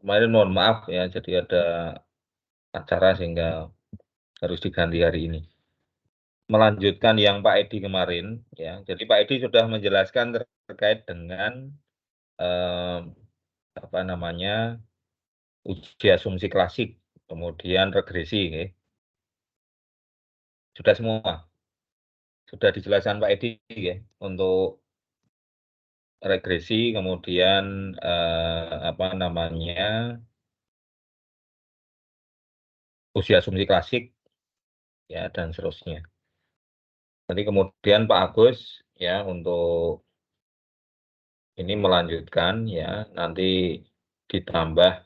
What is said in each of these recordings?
Kemarin mohon maaf ya, jadi ada acara sehingga harus diganti hari ini. Melanjutkan yang Pak Edi kemarin ya, jadi Pak Edi sudah menjelaskan terkait dengan, eee, apa namanya, uji asumsi klasik, kemudian regresi nggih. Sudah semua? Sudah dijelaskan Pak Edi nggih, untuk regresi kemudian, apa namanya, uji asumsi klasik ya dan seterusnya. Nanti kemudian Pak Agus ya untuk ini melanjutkan ya, nanti ditambah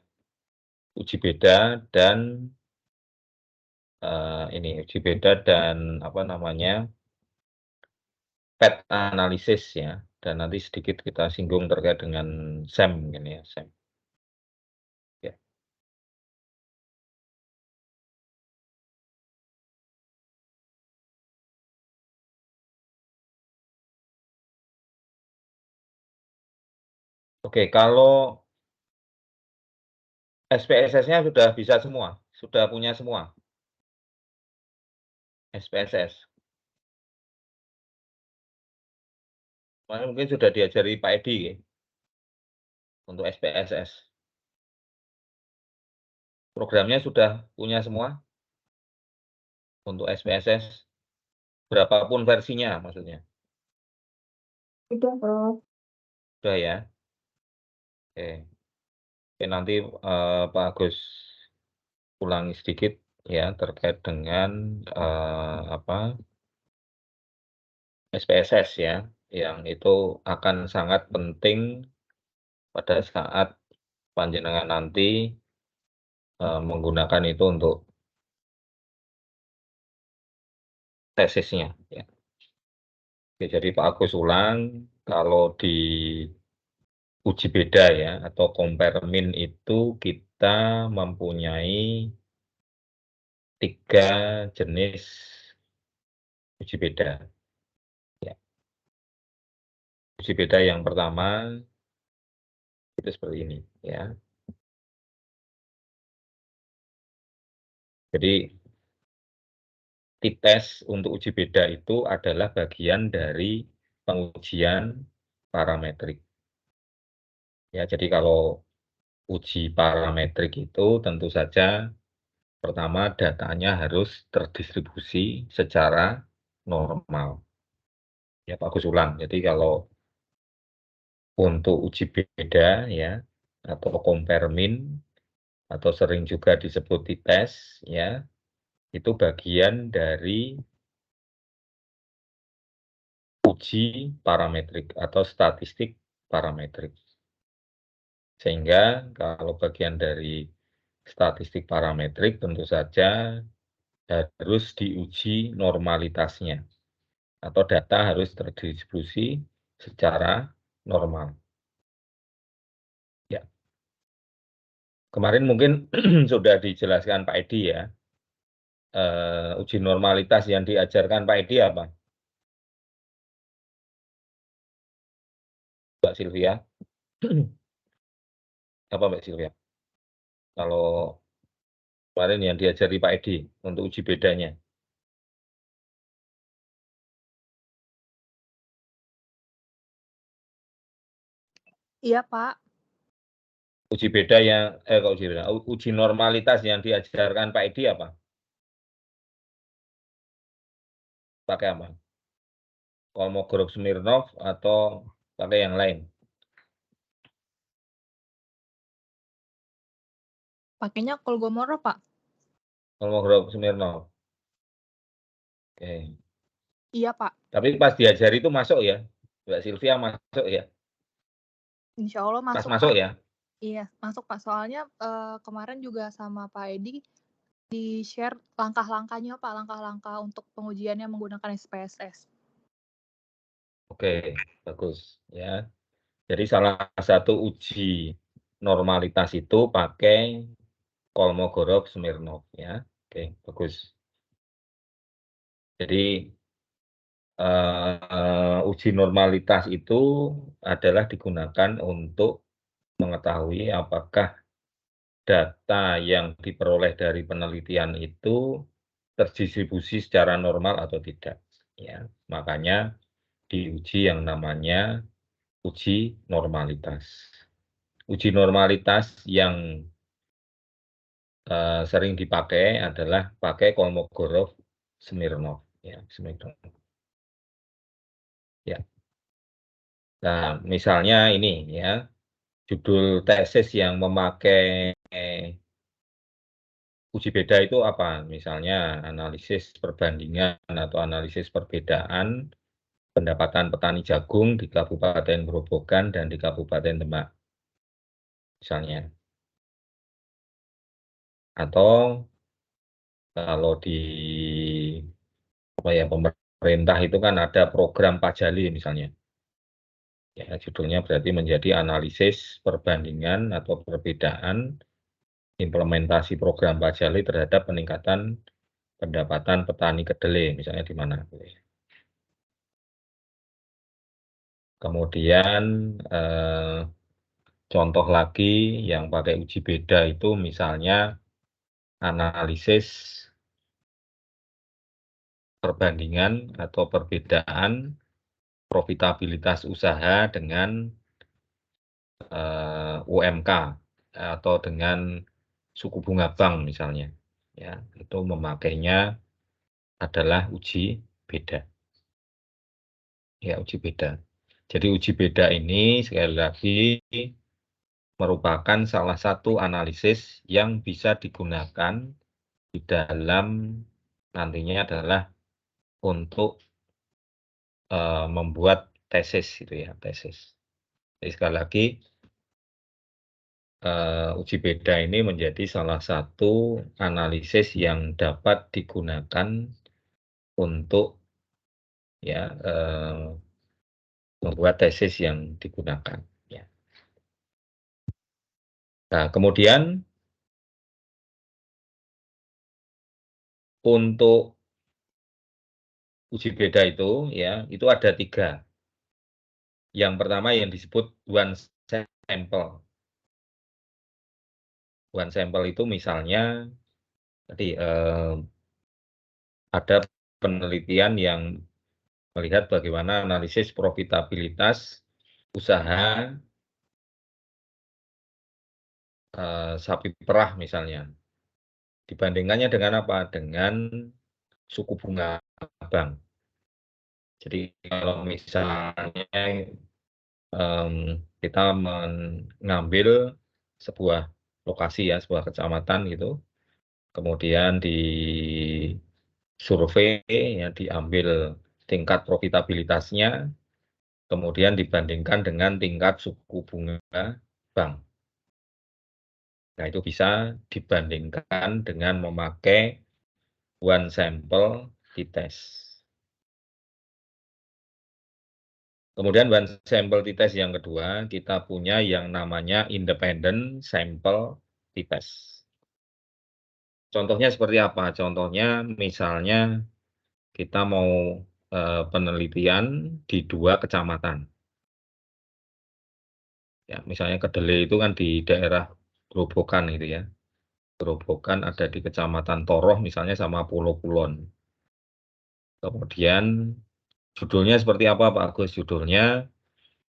uji beda dan, ini uji beda dan apa namanya, PET analisis ya, dan nanti sedikit kita singgung terkait dengan SEM mungkin ya, SEM. Ya. Oke, kalau SPSS-nya sudah bisa semua? Sudah punya semua? SPSS? Mungkin sudah diajari Pak Edi nggih, untuk SPSS? Programnya sudah punya semua untuk SPSS? Berapapun versinya maksudnya? Sudah, Prof. Sudah ya? Oke. Oke, nanti, Pak Agus ulangi sedikit ya terkait dengan, apa, SPSS ya, yang itu akan sangat penting pada saat panjenengan nanti, menggunakan itu untuk tesisnya ya. Oke, jadi Pak Agus ulang, kalau di uji beda ya atau compare mean itu kita mempunyai 3 jenis uji beda ya. Uji beda yang pertama itu seperti ini ya. Jadi T-test untuk uji beda itu adalah bagian dari pengujian parametrik. Ya, jadi kalau uji parametrik itu tentu saja pertama datanya harus terdistribusi secara normal. Ya, Pak Agus ulang. Jadi kalau untuk uji beda ya atau compare mean atau sering juga disebut T-test ya, itu bagian dari uji parametrik atau statistik parametrik. Sehingga kalau bagian dari statistik parametrik tentu saja harus diuji normalitasnya atau data harus terdistribusi secara normal. Ya. Kemarin mungkin sudah dijelaskan Pak Edi ya, uji normalitas yang diajarkan Pak Edi apa? Mbak Sylvia? Apa Mbak Sylvia? Kalau kemarin yang diajari Pak Edi untuk uji bedanya. Iya, Pak. Uji beda yang kok uji beda, uji normalitas yang diajarkan Pak Edi apa? Pakai apa? Kolmogorov Smirnov atau pakai yang lain? Pakainya Kolmogorov, Pak. Kolmogorov Smirnov. Oke. Iya, Pak. Tapi pas diajari itu masuk ya? Mbak Sylvia masuk ya? Insya Allah Pas masuk, masuk Pak. ya? Iya, masuk, Pak. Soalnya kemarin juga sama Pak Edi di-share langkah-langkahnya, Pak. Langkah-langkah untuk pengujiannya menggunakan SPSS. Oke, bagus ya. Jadi salah satu uji normalitas itu pakai Kolmogorov Smirnov ya. Oke, bagus. Jadi uji normalitas itu adalah digunakan untuk mengetahui apakah data yang diperoleh dari penelitian itu terdistribusi secara normal atau tidak. Ya, makanya diuji yang namanya uji normalitas. Uji normalitas yang sering dipakai adalah pakai Kolmogorov-Smirnov. Ya, Smirnov. Ya. Nah, misalnya ini ya, judul tesis yang memakai uji beda itu apa? Misalnya analisis perbandingan atau analisis perbedaan pendapatan petani jagung di Kabupaten Grobogan dan di Kabupaten Demak. Misalnya. Atau kalau di apa ya, pemerintah itu kan ada program Pajali misalnya. Ya, judulnya berarti menjadi analisis perbandingan atau perbedaan implementasi program Pajali terhadap peningkatan pendapatan petani kedelai, misalnya di mana. Kemudian contoh lagi yang pakai uji beda itu misalnya analisis perbandingan atau perbedaan profitabilitas usaha dengan UMK atau dengan suku bunga bank misalnya. Ya, itu memakainya adalah uji beda. Ya, uji beda. Jadi uji beda ini sekali lagi merupakan salah satu analisis yang bisa digunakan di dalam nantinya adalah untuk membuat tesis gitu ya, tesis. Jadi sekali lagi uji beda ini menjadi salah satu analisis yang dapat digunakan untuk ya membuat tesis yang digunakan. Ya. Nah, kemudian untuk uji beda itu ya itu ada 3. Yang pertama yang disebut one sample. One sample itu misalnya tadi ada penelitian yang melihat bagaimana analisis profitabilitas usaha sapi perah misalnya. Dibandingkannya dengan apa? Dengan suku bunga bank. Jadi kalau misalnya kita mengambil sebuah lokasi ya, sebuah kecamatan gitu, kemudian di survei ya, diambil tingkat profitabilitasnya, kemudian dibandingkan dengan tingkat suku bunga bank. Nah, itu bisa dibandingkan dengan memakai one sample t-test. Kemudian one sample t-test yang kedua, kita punya yang namanya independent sample t-test. Contohnya seperti apa? Contohnya misalnya kita mau penelitian di 2 kecamatan. Ya, misalnya kedelai itu kan di daerah Grobogan gitu ya. Grobogan ada di Kecamatan Toroh misalnya sama Pulau Kulon. Kemudian judulnya seperti apa Pak Agus? Judulnya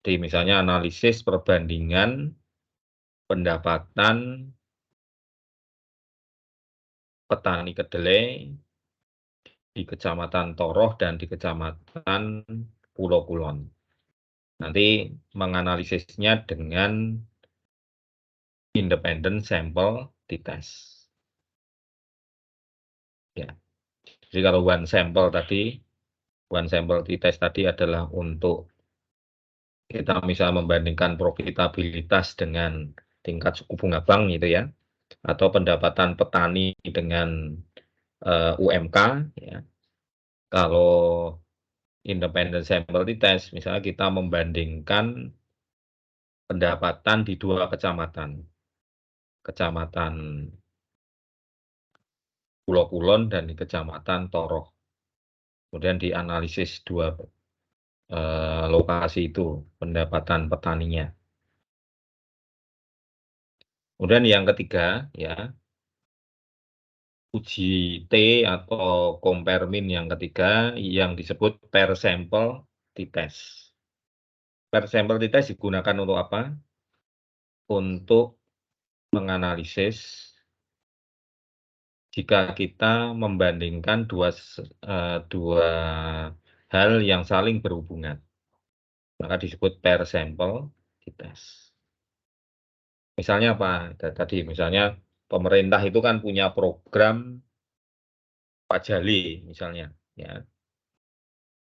di misalnya analisis perbandingan pendapatan petani kedelai di Kecamatan Toroh dan di Kecamatan Pulau Kulon. Nanti menganalisisnya dengan independent sample t-test. Ya. Jadi kalau one sample t-test tadi adalah untuk kita bisa membandingkan profitabilitas dengan tingkat suku bunga bank gitu ya, atau pendapatan petani dengan UMK ya. Kalau independent sample t-test, misalnya kita membandingkan pendapatan di 2 kecamatan, Kecamatan Pulau Kulon dan di Kecamatan Toroh. Kemudian dianalisis 2 lokasi itu pendapatan petaninya. Kemudian yang ketiga, ya, uji T atau compare mean yang ketiga yang disebut per sample t-test. Per sample t-test digunakan untuk apa? Untuk menganalisis jika kita membandingkan dua hal yang saling berhubungan, maka disebut per sampel t-test. Misalnya apa? Tadi misalnya pemerintah itu kan punya program pajali misalnya, ya.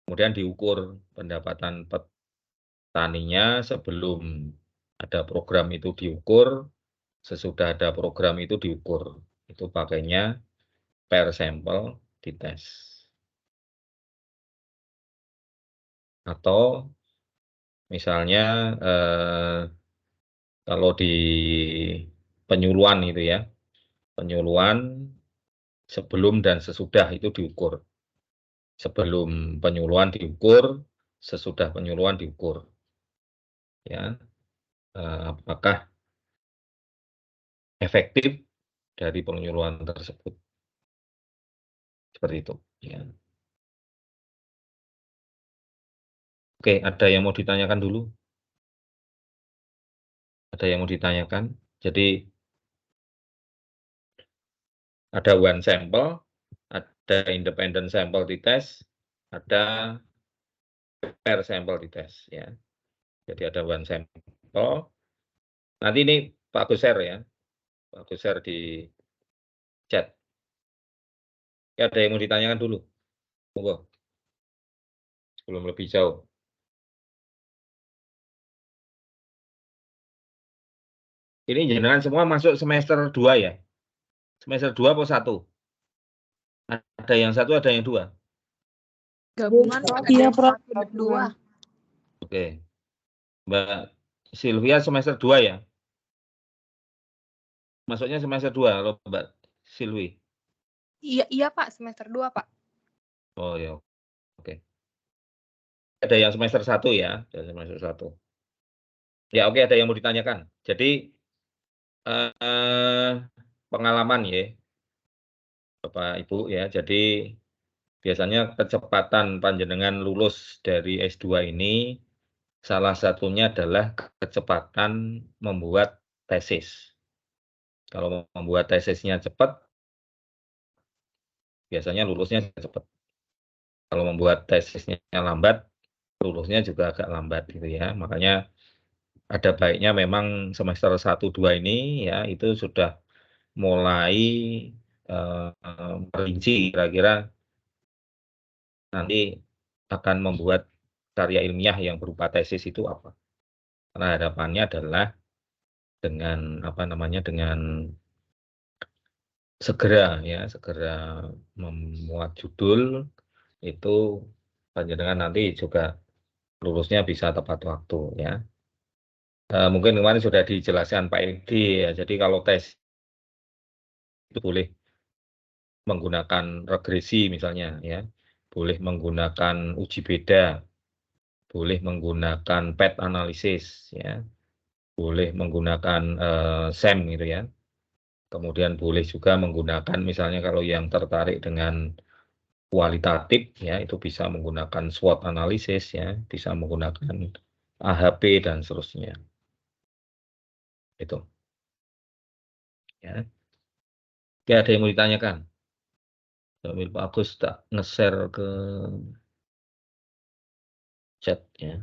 Kemudian diukur pendapatan petaninya sebelum ada program itu diukur, sesudah ada program itu diukur. Itu pakainya per sampel t-test. Atau misalnya kalau di penyuluhan itu ya, penyuluhan sebelum dan sesudah itu diukur. Sebelum penyuluhan diukur, sesudah penyuluhan diukur. Ya, apakah efektif dari penyuluhan tersebut? Seperti itu. Ya. Oke, ada yang mau ditanyakan dulu? Ada yang mau ditanyakan? Jadi ada one sample, ada independent sample t-test, ada per sampel t-test. Ya. Jadi ada one sample. Nanti ini Pak Agus share ya. Pak Agus share di chat. Ya, ada yang mau ditanyakan dulu? Monggo. Sebelum lebih jauh. Ini jenengan semua masuk semester 2 ya? Semester 2 atau 1? Ada yang 1, ada yang 2? Gabungan Pak, ada Iya, yang Prof. 1 dan 2. Oke. Mbak Sylvia semester 2 ya? Masuknya semester 2 loh Mbak Sylvie. Iya Pak, semester 2 Pak. Oh ya, oke. Ada yang semester 1 ya? Ada semester 1. Ya oke, ada yang mau ditanyakan. Jadi pengalaman ya, Bapak Ibu ya. Jadi biasanya kecepatan panjenengan lulus dari S2 ini salah satunya adalah kecepatan membuat tesis. Kalau membuat tesisnya cepat, biasanya lulusnya cepat. Kalau membuat tesisnya lambat, lulusnya juga agak lambat gitu ya. Makanya ada baiknya memang semester 1, 2 ini ya itu sudah mulai merinci kira-kira nanti akan membuat karya ilmiah yang berupa tesis itu apa. Karena harapannya adalah dengan apa namanya dengan segera memuat judul itu panjenengan nanti juga lulusnya bisa tepat waktu ya. Mungkin kemarin sudah dijelaskan Pak Edi ya. Jadi kalau tes itu boleh menggunakan regresi misalnya ya, boleh menggunakan uji beda, boleh menggunakan PET analisis ya, boleh menggunakan SEM gitu ya. Kemudian boleh juga menggunakan misalnya kalau yang tertarik dengan kualitatif ya itu bisa menggunakan SWOT analisis ya, bisa menggunakan AHP dan seterusnya. Itu. Ya. Oke, ada yang mau ditanyakan? Sambil Pak Agus tak nge-share ke chat ya.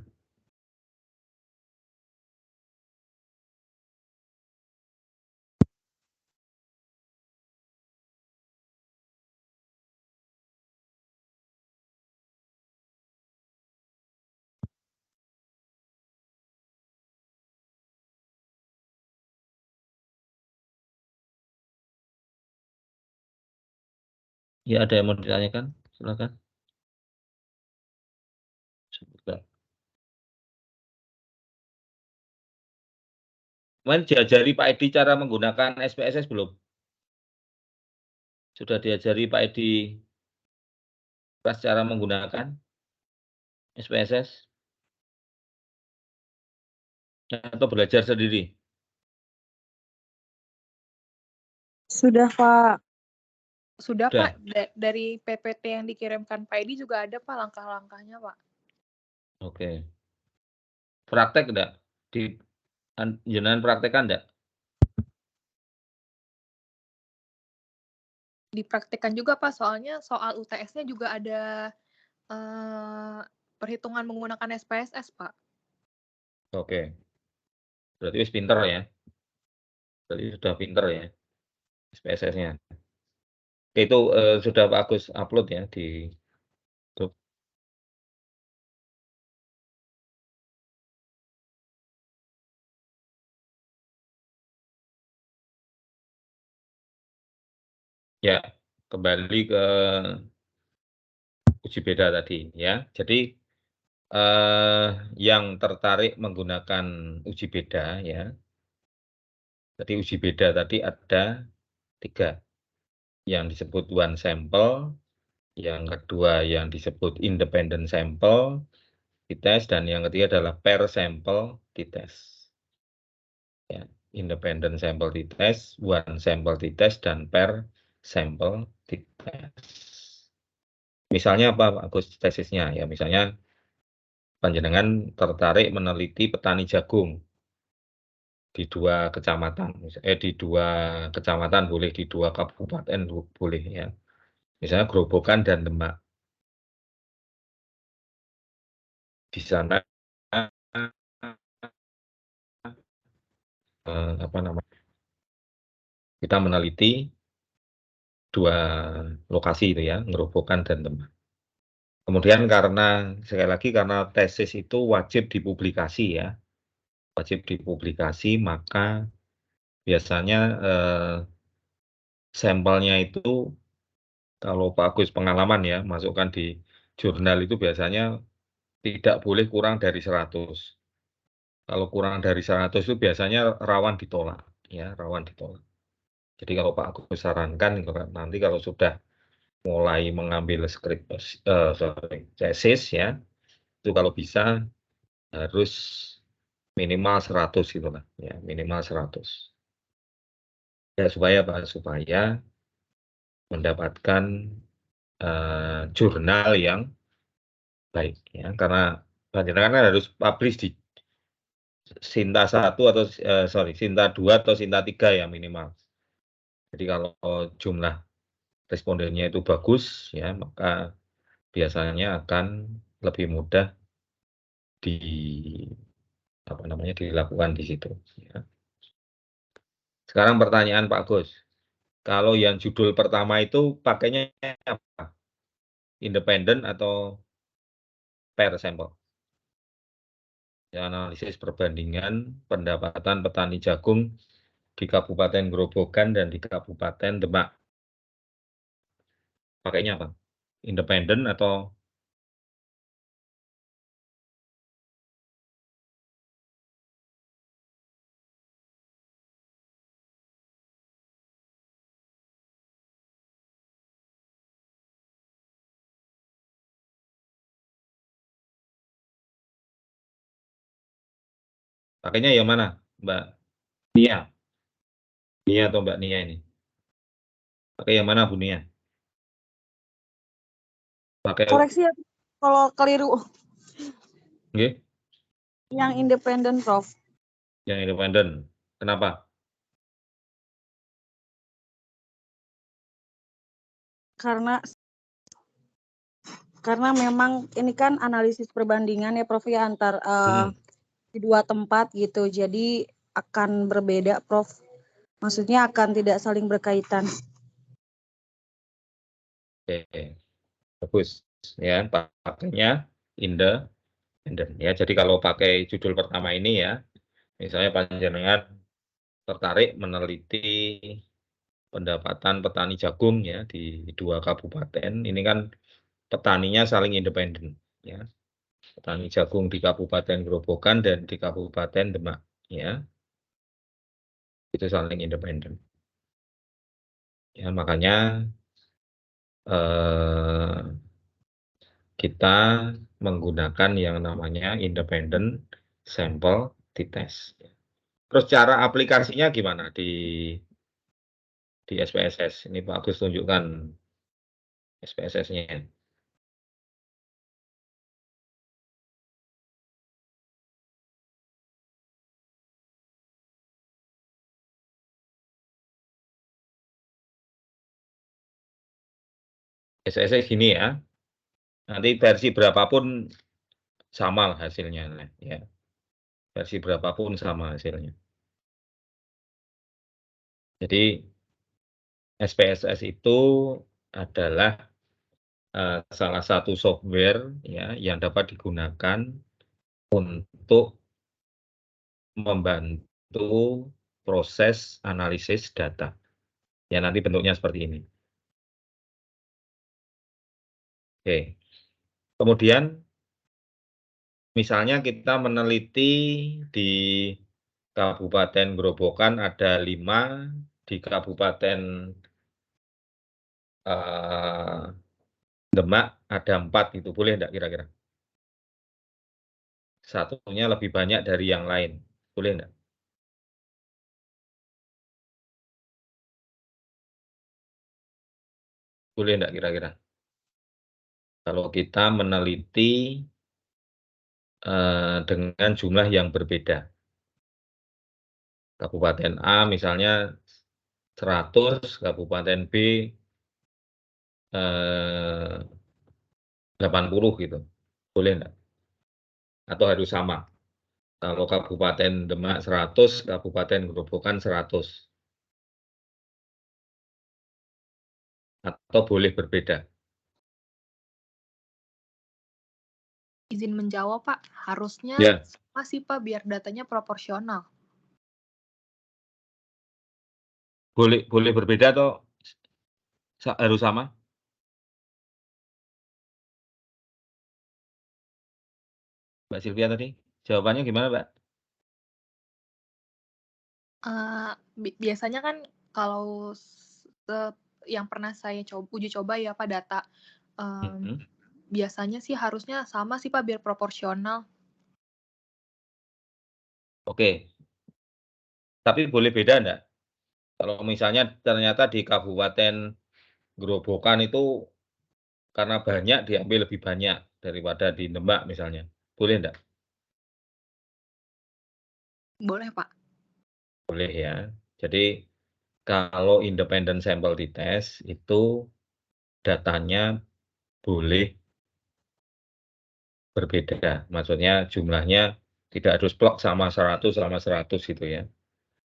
Ya, ada yang mau ditanyakan? Silakan. Sebentar. Kemarin diajari Pak Edi cara menggunakan SPSS belum? Sudah diajari Pak Edi cara menggunakan SPSS? Atau belajar sendiri? Sudah, Pak. Sudah, Sudah. Pak. Dari PPT yang dikirimkan Pak Edi juga ada, Pak, langkah-langkahnya, Pak. Oke. Praktek enggak? Jenengan praktekkan enggak? Dipraktekkan juga, Pak, soalnya soal UTS-nya juga ada perhitungan menggunakan SPSS, Pak. Oke. Berarti wis pinter ya. Berarti sudah pinter ya SPSS-nya. Itu sudah Pak Agus upload ya di grup. Ya, kembali ke uji beda tadi ya. Jadi yang tertarik menggunakan uji beda ya. Jadi uji beda tadi ada 3. Yang disebut one sampel, yang kedua yang disebut independent sample dites, dan yang ketiga adalah pair sample dites. Ya, independent sample dites, one sample dites, dan pair sample dites. Misalnya apa Pak Agus tesisnya? Ya misalnya panjenengan tertarik meneliti petani jagung di 2 kecamatan, di 2 kecamatan boleh, di 2 kabupaten boleh ya. Misalnya Grobogan dan Demak. Di sana apa namanya? Kita meneliti 2 lokasi itu ya, Grobogan dan Demak. Kemudian karena sekali lagi karena tesis itu wajib dipublikasi ya. Wajib dipublikasi, maka biasanya sampelnya itu kalau Pak Agus pengalaman ya, masukkan di jurnal itu biasanya tidak boleh kurang dari 100. Kalau kurang dari 100 itu biasanya rawan ditolak ya, rawan ditolak. Jadi kalau Pak Agus sarankan nanti kalau sudah mulai mengambil tesis ya, itu kalau bisa harus minimal 100 gitu lah ya, minimal 100. Ya supaya Pak, supaya mendapatkan jurnal yang baik ya, karena panjenengan kan harus publish di Sinta 1 atau Sinta 2 atau Sinta 3 ya minimal. Jadi kalau jumlah respondennya itu bagus ya, maka biasanya akan lebih mudah dilakukan di situ ya. Sekarang pertanyaan Pak Agus, kalau yang judul pertama itu pakainya apa? Independen atau pair sample? Ya, analisis perbandingan pendapatan petani jagung di Kabupaten Grobogan dan di Kabupaten Demak. Pakainya apa? Independen atau pakainya yang mana, Mbak Nia? Nia atau Mbak Nia ini? Pakai yang mana, Bu Nia? Pakai Koreksi ya kalau keliru. Nggih? Yang independen, Prof. Yang independen. Kenapa? Karena memang ini kan analisis perbandingan ya Prof ya antar di 2 tempat gitu. Jadi akan berbeda, Prof. Maksudnya akan tidak saling berkaitan. Oke. Bagus. Ya, pakainya independen. Ya, jadi kalau pakai judul pertama ini ya, misalnya panjenengan tertarik meneliti pendapatan petani jagung ya di 2 kabupaten. Ini kan petaninya saling independen ya. Petani jagung di Kabupaten Grobogan dan di Kabupaten Demak ya. Itu saling independen. Ya, makanya kita menggunakan yang namanya independent sample dites. Terus cara aplikasinya gimana di SPSS. Ini Pak Agus tunjukkan SPSS-nya. SPSS gini ya. Nanti versi berapapun sama hasilnya ya. Versi berapapun sama hasilnya. Jadi SPSS itu adalah salah satu software ya yang dapat digunakan untuk membantu proses analisis data. Ya nanti bentuknya seperti ini. Oke. Kemudian misalnya kita meneliti di Kabupaten Grobogan ada 5, di Kabupaten Demak ada 4, itu boleh enggak kira-kira? Satunya lebih banyak dari yang lain, boleh enggak? Boleh enggak kira-kira? Kalau kita meneliti dengan jumlah yang berbeda. Kabupaten A misalnya 100, Kabupaten B 80 gitu, boleh enggak? Atau harus sama? Kalau Kabupaten Demak 100, Kabupaten Grobogan 100. Atau boleh berbeda? Izin menjawab, Pak. Harusnya Ya. sama sih, Pak, biar datanya proporsional. Boleh berbeda atau harus sama? Mbak Sylvia tadi, jawabannya gimana, Mbak? Biasanya kan kalau yang pernah saya uji coba ya, Pak, data, biasanya sih harusnya sama sih, Pak, biar proporsional. Oke. Tapi boleh beda enggak? Kalau misalnya ternyata di Kabupaten Grobogan itu karena banyak diambil lebih banyak daripada di Demak misalnya, boleh enggak? Boleh, Pak. Boleh ya. Jadi kalau independent sample dites itu datanya boleh berbeda. Maksudnya jumlahnya tidak harus plek sama 100 sama 100 gitu ya.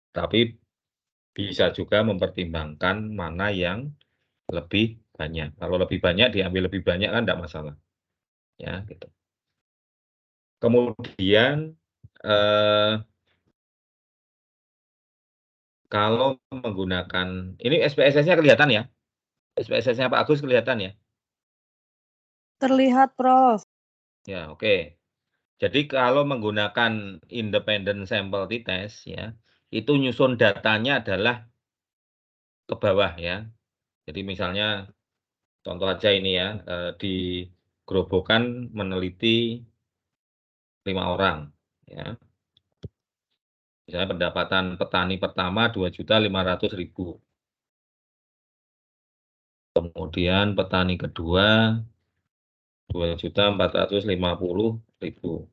Tapi bisa juga mempertimbangkan mana yang lebih banyak. Kalau lebih banyak diambil lebih banyak kan enggak masalah. Ya, gitu. Kemudian kalau menggunakan ini SPSS-nya kelihatan ya? SPSS-nya Pak Agus kelihatan ya? Terlihat, Prof. Ya, oke. Jadi kalau menggunakan independent sample test ya, itu nyusun datanya adalah ke bawah ya. Jadi misalnya contoh aja ini ya, di Grobogan meneliti 5 orang ya. Misalnya pendapatan petani pertama 2.500.000. Kemudian petani kedua 2.450.000.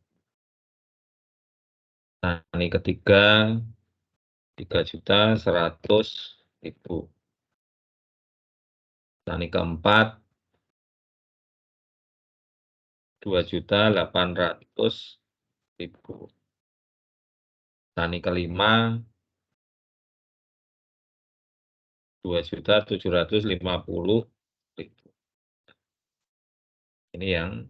Petani ketiga 3.100.000. Petani keempat 2.800.000. Petani kelima 2.750.000. Ini yang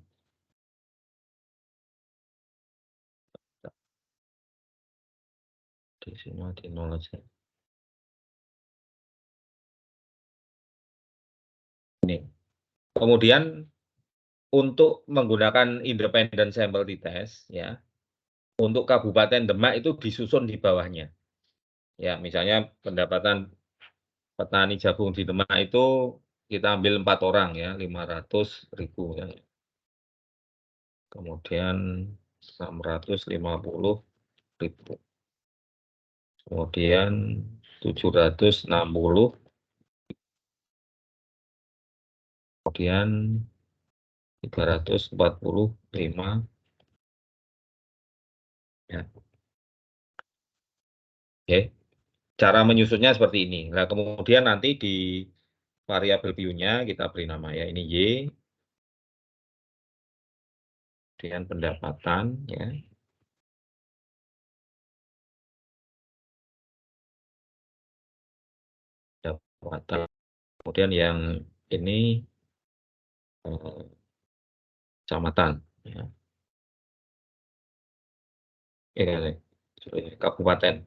di sini di 0 aja. Ini. Kemudian untuk menggunakan independent sample test ya, untuk Kabupaten Demak itu disusun di bawahnya. Ya, misalnya pendapatan petani jagung di Demak itu kita ambil 4 orang ya, 500.000 ya. Kemudian 650.000. Kemudian 760.000. kemudian 345 ya. Oke, cara menyusunnya seperti ini. Nah, kemudian nanti di variabel view-nya kita beri nama ya, ini Y, kemudian pendapatan ya. Pendapatan. Kemudian yang ini kecamatan ya. Kabupaten.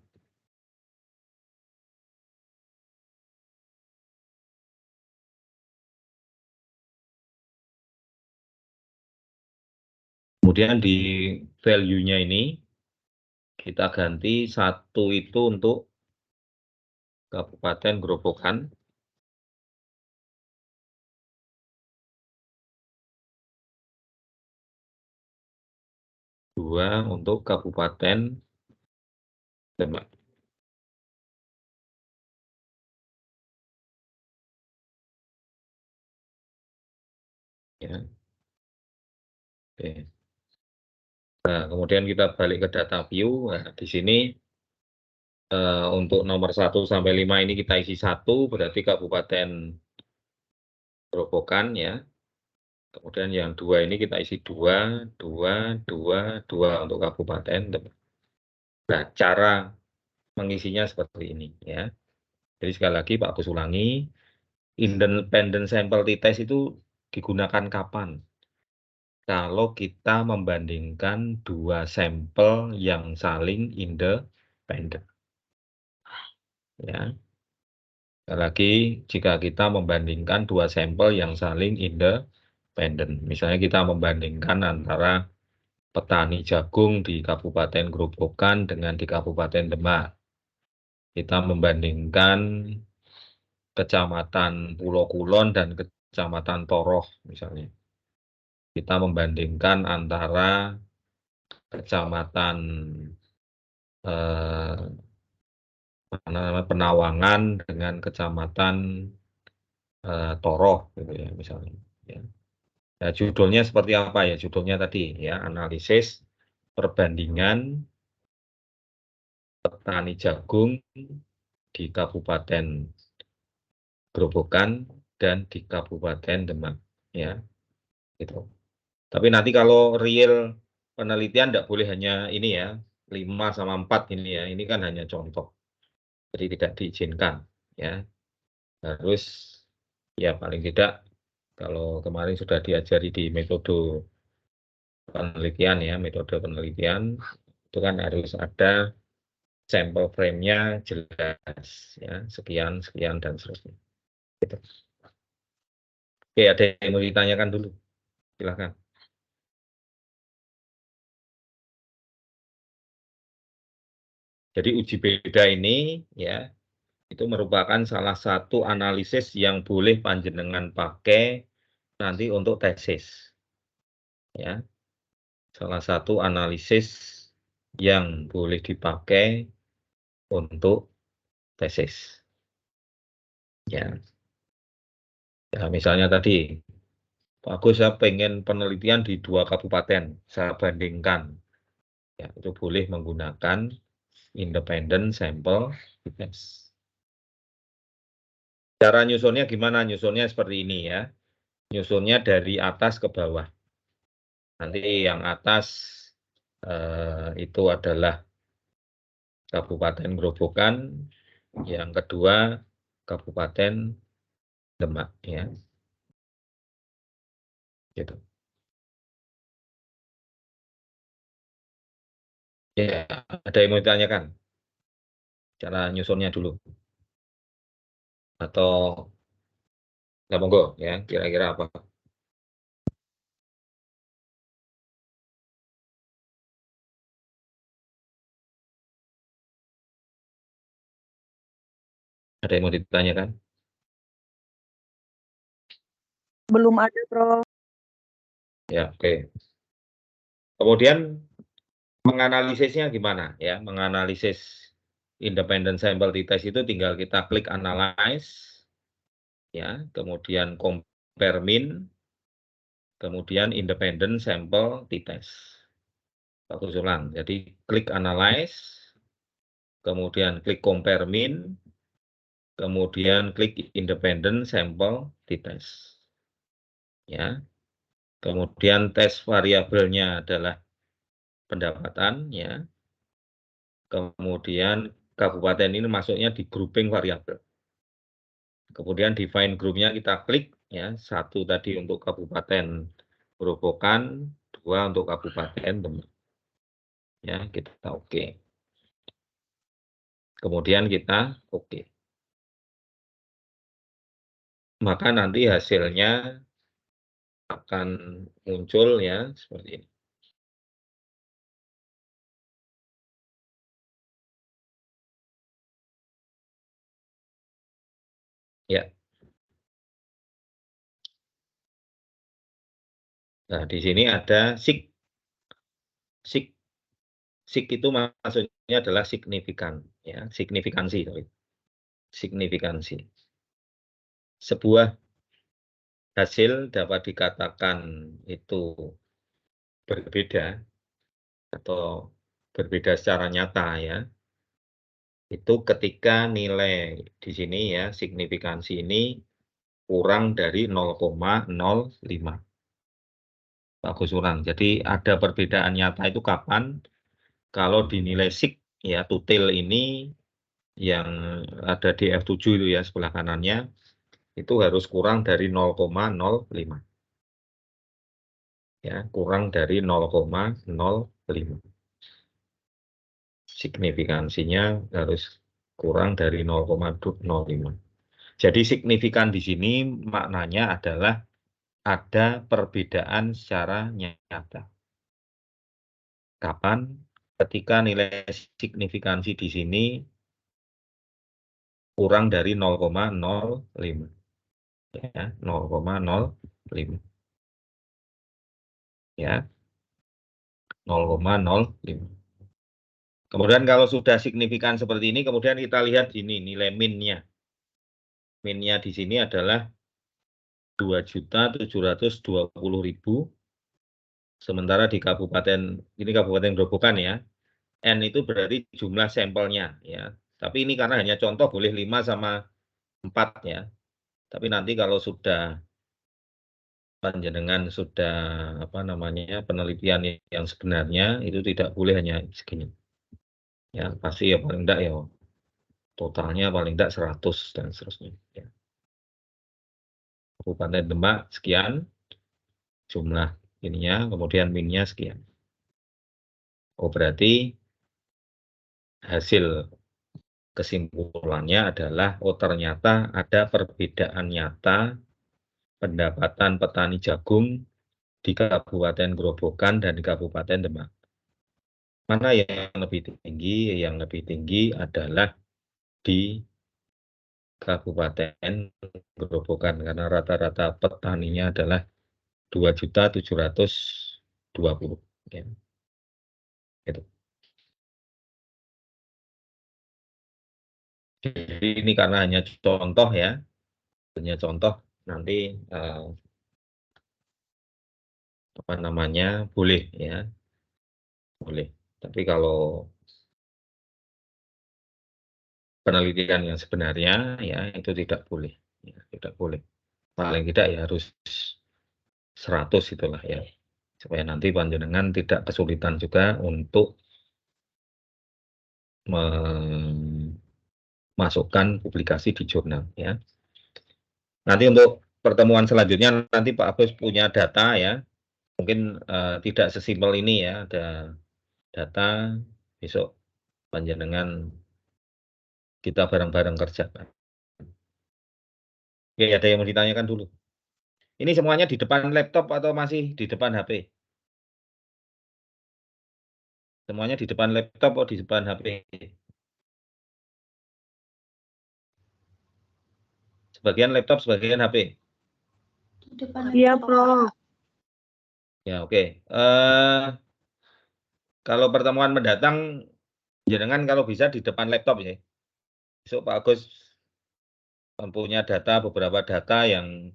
Kemudian di value-nya ini kita ganti 1 itu untuk Kabupaten Grobogan, 2 untuk Kabupaten Demak. Ya. Oke. Nah, kemudian kita balik ke data view. Nah, di sini untuk nomor 1 sampai 5 ini kita isi 1, berarti Kabupaten Grobogan ya. Kemudian yang 2 ini kita isi 2, 2, 2, 2 untuk Kabupaten Demak. Nah, cara mengisinya seperti ini ya. Jadi sekali lagi Pak Agus ulangi, independent sample t-test itu digunakan kapan? Kalau kita membandingkan 2 sampel yang saling independen. Ya. Sekali lagi, jika kita membandingkan 2 sampel yang saling independen. Misalnya kita membandingkan antara petani jagung di Kabupaten Grobogan dengan di Kabupaten Demak. Kita membandingkan Kecamatan Pulau Kulon dan Kecamatan Toroh misalnya. Kita membandingkan antara Kecamatan Penawangan dengan Kecamatan Toroh gitu ya misalnya. Ya. Nah, judulnya seperti apa ya? Judulnya tadi ya, analisis perbandingan petani jagung di Kabupaten Grobogan dan di Kabupaten Demak ya. Gitu. Tapi nanti kalau real penelitian tidak boleh hanya ini ya, 5 sama 4 ini ya. Ini kan hanya contoh. Jadi tidak diizinkan ya. Harus ya paling tidak kalau kemarin sudah diajari di metode penelitian ya, metode penelitian itu kan harus ada sampel frame-nya jelas ya, sekian sekian dan seterusnya. Gitu. Oke, ada yang mau ditanyakan dulu? Silakan. Jadi uji beda ini ya itu merupakan salah satu analisis yang boleh panjenengan pakai nanti untuk tesis. Ya. Salah satu analisis yang boleh dipakai untuk tesis. Ya. Ya, misalnya tadi Pak Agus saya pengen penelitian di 2 kabupaten, saya bandingkan. Ya, itu boleh menggunakan independent sample test. Cara nyusunnya gimana? Nyusunnya seperti ini ya. Nyusunnya dari atas ke bawah. Nanti yang atas itu adalah Kabupaten Grobogan, yang kedua Kabupaten Demak ya. Gitu. Ya, ada yang mau ditanyakan? Cara nyusunnya dulu. Atau nggak monggo ya, kira-kira apa? Ada yang mau ditanyakan? Belum ada, Prof. Ya, oke. Kemudian menganalisisnya gimana ya? Menganalisis independent sample t-test itu tinggal kita klik analyze ya, kemudian compare mean, kemudian independent sample t-test. Aku ulang. Jadi klik analyze, kemudian klik compare mean, kemudian klik independent sample t-test. Ya. Kemudian tes variabelnya adalah pendapatan, ya. Kemudian kabupaten ini masuknya di grouping variabel. Kemudian define groupnya kita klik, ya. 1 tadi untuk Kabupaten Grobogan, 2 untuk Kabupaten Demak. Ya, kita oke. Kemudian kita oke. Maka nanti hasilnya akan muncul ya seperti ini. Ya. Nah, di sini ada SIG. SIG itu maksudnya adalah signifikan, ya, signifikansi, sorry. Signifikansi. Sebuah hasil dapat dikatakan itu berbeda atau berbeda secara nyata, ya. Itu ketika nilai di sini ya signifikansi ini kurang dari 0,05. Bagus ulang. Jadi ada perbedaan nyata itu kapan? Kalau dinilai SIG ya tutil ini yang ada di F7 itu ya sebelah kanannya itu harus kurang dari 0,05. Ya, kurang dari 0,05. Signifikansinya harus kurang dari 0,05. Jadi signifikan di sini maknanya adalah ada perbedaan secara nyata. Kapan? Ketika nilai signifikansi di sini kurang dari 0,05. Ya, 0,05. Ya, 0,05. Kemudian kalau sudah signifikan seperti ini, kemudian kita lihat ini nilai min-nya. Min-nya di sini adalah 2.720.000. Sementara di kabupaten, ini Kabupaten Grobogan ya, N itu berarti jumlah sampelnya ya. Tapi ini karena hanya contoh boleh 5 sama 4 ya. Tapi nanti kalau sudah panjenengan sudah apa namanya penelitian yang sebenarnya itu tidak boleh hanya segini. Ya, pasti ya paling enggak ya totalnya paling enggak 100 dan seterusnya ya. Kabupaten Demak sekian jumlah ininya, kemudian minnya sekian. Oh, berarti hasil kesimpulannya adalah, oh ternyata ada perbedaan nyata pendapatan petani jagung di Kabupaten Grobogan dan di Kabupaten Demak. Mana yang lebih tinggi? Yang lebih tinggi adalah di Kabupaten Grobogan karena rata-rata petaninya adalah 2.720.000. Ya. Gitu. Jadi ini karena hanya contoh ya, hanya contoh nanti apa namanya boleh ya, boleh. Tapi kalau penelitian yang sebenarnya ya itu tidak boleh, ya, tidak boleh. Paling tidak ya harus 100 itulah ya, supaya nanti panjenengan tidak kesulitan juga untuk memasukkan publikasi di jurnal ya. Nanti untuk pertemuan selanjutnya nanti Pak Agus punya data ya, mungkin tidak sesimpel ini ya, ada data besok panjenengan kita bareng-bareng kerjakan. Ya, ada yang mau ditanyakan dulu. Ini semuanya di depan laptop atau masih di depan HP? Semuanya di depan laptop atau di depan HP? Sebagian laptop, sebagian HP. Iya, Prof. Ya, oke. Kalau pertemuan mendatang, jangan kalau bisa di depan laptop ya. Besok Pak Agus mempunyai data, beberapa data yang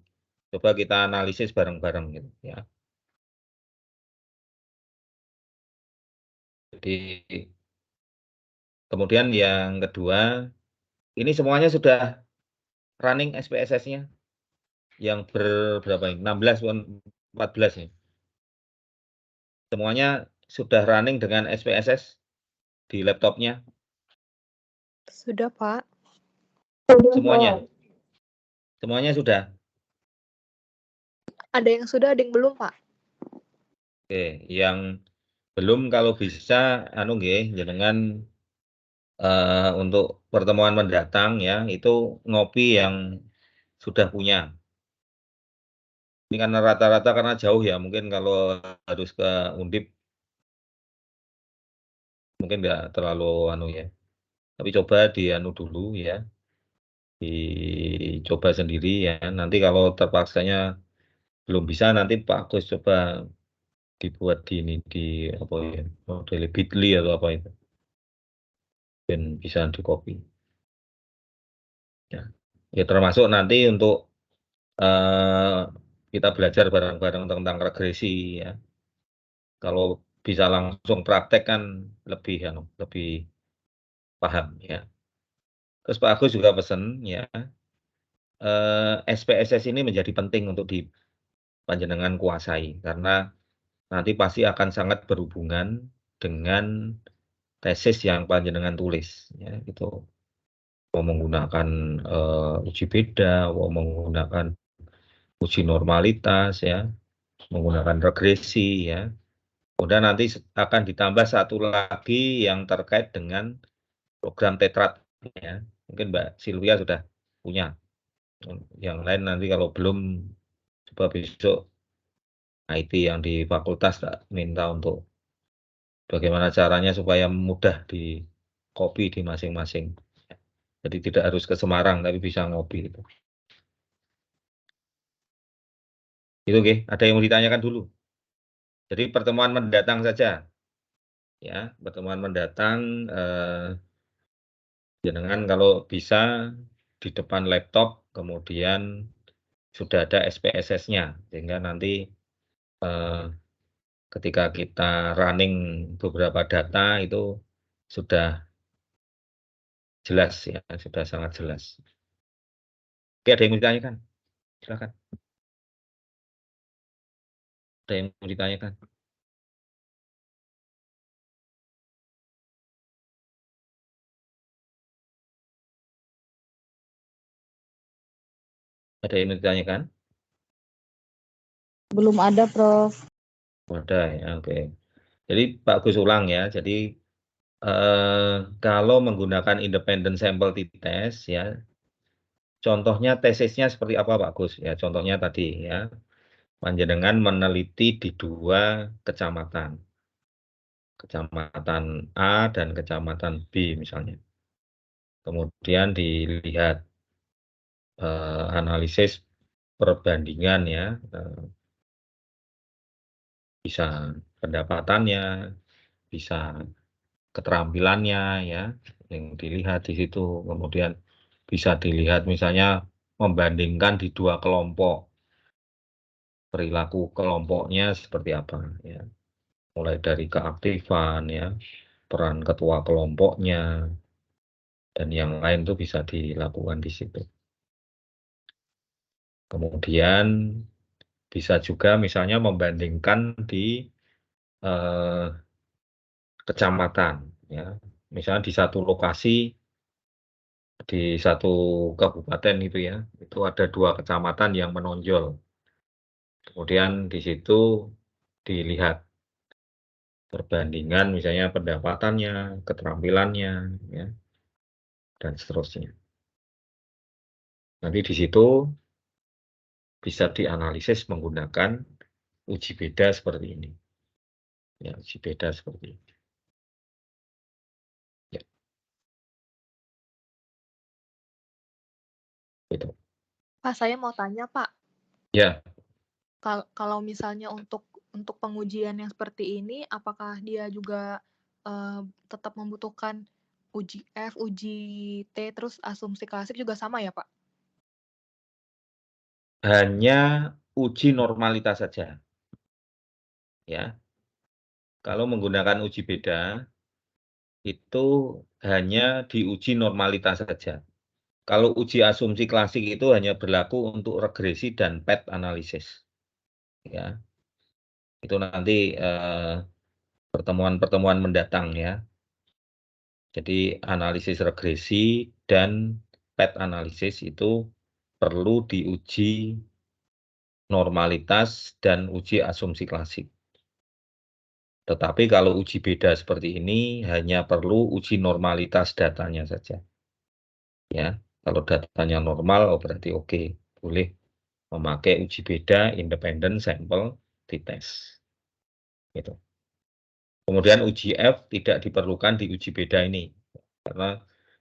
Coba kita analisis bareng-bareng gitu ya. Jadi kemudian yang kedua, ini semuanya sudah running SPSS-nya yang berapa ini? 16 14 nih. Semuanya sudah running dengan SPSS di laptopnya. Sudah, Pak. Semuanya. Semuanya sudah. Ada yang sudah, ada yang belum, Pak. Oke, yang belum kalau bisa anu nggih jenengan untuk pertemuan mendatang ya itu ngopi yang sudah punya. Ini karena rata-rata karena jauh ya mungkin kalau harus ke Undip mungkin nggak terlalu anu ya. Tapi coba di anu dulu ya, dicoba sendiri ya. Nanti kalau terpaksanya belum bisa nanti Pak Agus coba dibuat di ini di apa ya model Bitly atau apa itu dan bisa di copy. Ya. Ya termasuk nanti untuk kita belajar bareng-bareng tentang regresi ya. Kalau bisa langsung praktek kan lebih anu, lebih paham ya. Terus Pak Agus juga pesen ya, SPSS ini menjadi penting untuk panjenengan kuasai karena nanti pasti akan sangat berhubungan dengan tesis yang panjenengan tulis ya itu. Mau menggunakan uji beda, mau menggunakan uji normalitas ya, menggunakan regresi ya. Kemudian nanti akan ditambah satu lagi yang terkait dengan program Tetrat ya. Mungkin Mbak Sylvia sudah punya. Yang lain nanti kalau belum coba besok IT yang di fakultas tak minta untuk bagaimana caranya supaya mudah di copy di masing-masing. Jadi tidak harus ke Semarang tapi bisa ngopi itu. Itu oke, ada yang mau ditanyakan dulu. Jadi pertemuan mendatang saja. Ya, pertemuan mendatang jenengan kalau bisa di depan laptop kemudian sudah ada SPSS-nya sehingga nanti ketika kita running beberapa data itu sudah jelas ya, sudah sangat jelas. Oke, ada yang mau ditanyakan? Silakan. Ada yang mau ditanyakan? Ada yang mau ditanyakan? Belum ada, Prof. Ada ya, oke. Jadi Pak Gus ulang ya. Jadi kalau menggunakan independent sample t-test ya, contohnya tesisnya seperti apa Pak Gus? Ya, contohnya tadi ya, panjenengan meneliti di 2 kecamatan. Kecamatan A dan kecamatan B misalnya. Kemudian dilihat analisis perbandingan ya, bisa pendapatannya, bisa keterampilannya ya, yang dilihat di situ. Kemudian bisa dilihat misalnya membandingkan di 2 kelompok, perilaku kelompoknya seperti apa ya. Mulai dari keaktifan ya, peran ketua kelompoknya, dan yang lain itu bisa dilakukan di situ. Kemudian bisa juga misalnya membandingkan di kecamatan ya. Misalnya di satu lokasi di satu kabupaten itu ya, itu ada 2 kecamatan yang menonjol. Kemudian di situ dilihat perbandingan misalnya pendapatannya, keterampilannya ya, dan seterusnya. Nanti di situ bisa dianalisis menggunakan uji beda seperti ini. Ya, uji beda seperti ini. Ya, itu. Pak, saya mau tanya, Pak. Ya, Kalau misalnya untuk pengujian yang seperti ini, apakah dia juga tetap membutuhkan uji F, uji T, terus asumsi klasik juga sama ya, Pak? hanya uji normalitas saja. Ya. Kalau menggunakan uji beda, itu hanya diuji normalitas saja. Kalau uji asumsi klasik itu hanya berlaku untuk regresi dan PET analisis. Ya. Itu nanti pertemuan-pertemuan mendatang ya. Jadi analisis regresi dan PET analisis itu perlu diuji normalitas dan uji asumsi klasik. Tetapi kalau uji beda seperti ini hanya perlu uji normalitas datanya saja. Ya, kalau datanya normal berarti oke, boleh memakai uji beda independent sample dites. Gitu. Kemudian uji F tidak diperlukan di uji beda ini. Karena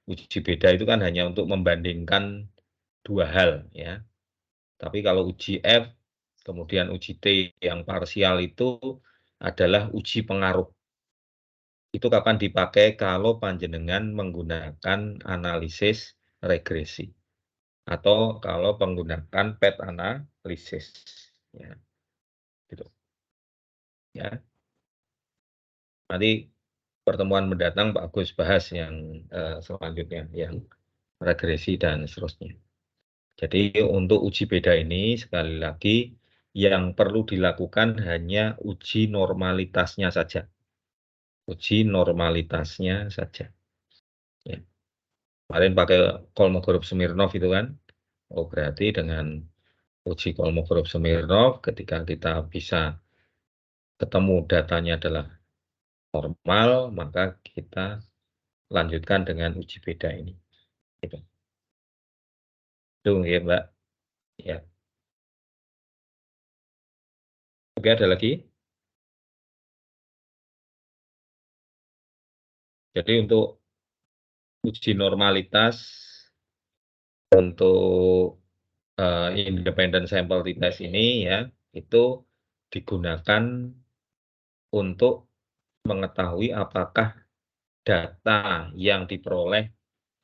uji beda itu kan hanya untuk membandingkan dua hal ya. Tapi kalau uji F kemudian uji T yang parsial itu adalah uji pengaruh. Itu kapan dipakai kalau panjenengan menggunakan analisis regresi atau kalau menggunakan PET analisis ya. Gitu. Ya. Nanti pertemuan mendatang Pak Agus bahas yang selanjutnya yang regresi dan seterusnya. Jadi untuk uji beda ini sekali lagi yang perlu dilakukan hanya uji normalitasnya saja. Uji normalitasnya saja. Ya. Kemarin pakai Kolmogorov-Smirnov itu kan. Oh berarti dengan uji Kolmogorov-Smirnov ketika kita bisa ketemu datanya adalah normal, maka kita lanjutkan dengan uji beda ini. Gitu. Itu ya Mbak. Ya. Oke, ada lagi? Jadi untuk uji normalitas untuk independent sample test ini ya, itu digunakan untuk mengetahui apakah data yang diperoleh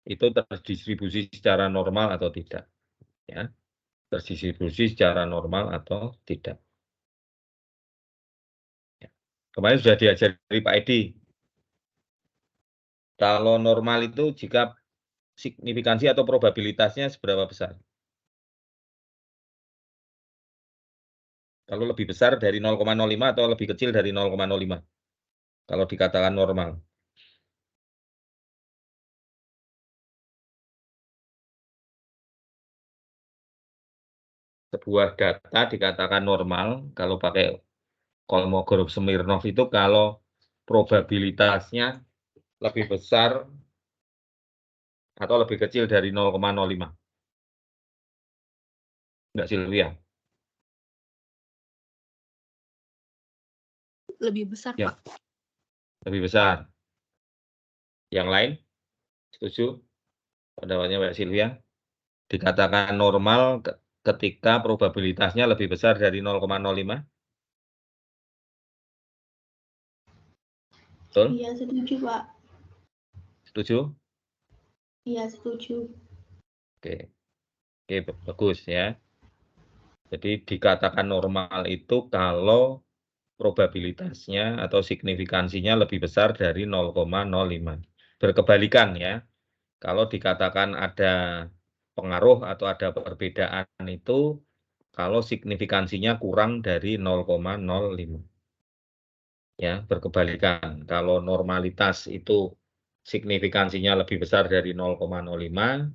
itu terdistribusi secara normal atau tidak. Ya, terdistribusi secara normal atau tidak. Ya. Kemarin sudah diajari Pak Edi. Kalau normal itu jika signifikansi atau probabilitasnya seberapa besar? Kalau lebih besar dari 0,05 atau lebih kecil dari 0,05? Kalau dikatakan normal. Sebuah data dikatakan normal kalau pakai Kolmogorov-Smirnov itu kalau probabilitasnya lebih besar atau lebih kecil dari 0,05. Enggak Silvia? Lebih besar, Ya. Pak. Lebih besar. Yang lain? Setuju? Pendapatnya Mbak Silvia? Dikatakan normal ketika probabilitasnya lebih besar dari 0,05? Betul? Iya, setuju, Pak. Setuju? Iya, setuju. Oke. Oke, bagus ya. Jadi dikatakan normal itu kalau probabilitasnya atau signifikansinya lebih besar dari 0,05. Berkebalikan ya. Kalau dikatakan ada pengaruh atau ada perbedaan itu kalau signifikansinya kurang dari 0,05. Ya, berkebalikan. Kalau normalitas itu signifikansinya lebih besar dari 0,05,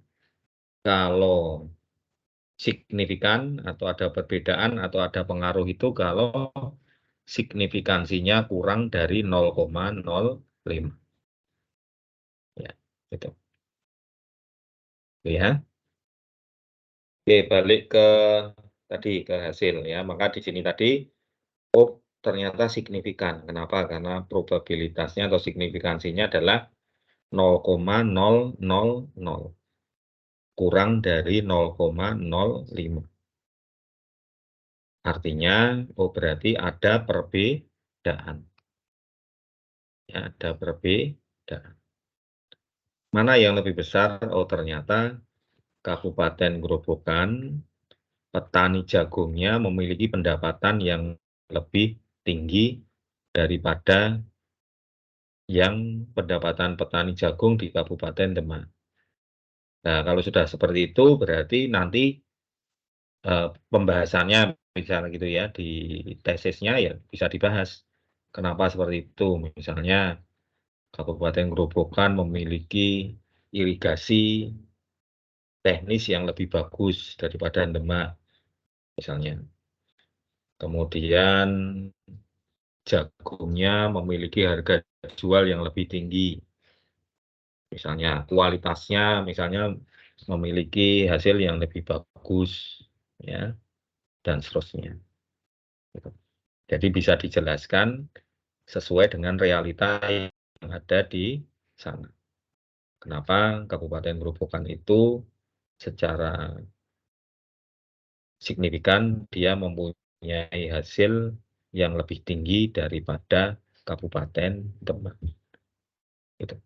kalau signifikan atau ada perbedaan atau ada pengaruh itu kalau signifikansinya kurang dari 0,05. Ya, gitu. Ya. Oke, balik ke tadi ke hasil ya. Maka di sini tadi oh ternyata signifikan. Kenapa? Karena probabilitasnya atau signifikansinya adalah 0,000 kurang dari 0,05. Artinya, oh berarti ada perbedaan. Ya, ada perbedaan. Mana yang lebih besar? Oh ternyata Kabupaten Grobogan petani jagungnya memiliki pendapatan yang lebih tinggi daripada yang pendapatan petani jagung di Kabupaten Demak. Nah, kalau sudah seperti itu berarti nanti pembahasannya misalnya gitu ya di tesisnya ya bisa dibahas. Kenapa seperti itu? Misalnya Kabupaten Grobogan memiliki irigasi teknis yang lebih bagus daripada Demak misalnya. Kemudian jagungnya memiliki harga jual yang lebih tinggi. Misalnya kualitasnya misalnya memiliki hasil yang lebih bagus ya dan seterusnya. Jadi bisa dijelaskan sesuai dengan realita yang ada di sana. Kenapa Kabupaten Grobogan itu secara signifikan dia mempunyai hasil yang lebih tinggi daripada Kabupaten Demak. Itu.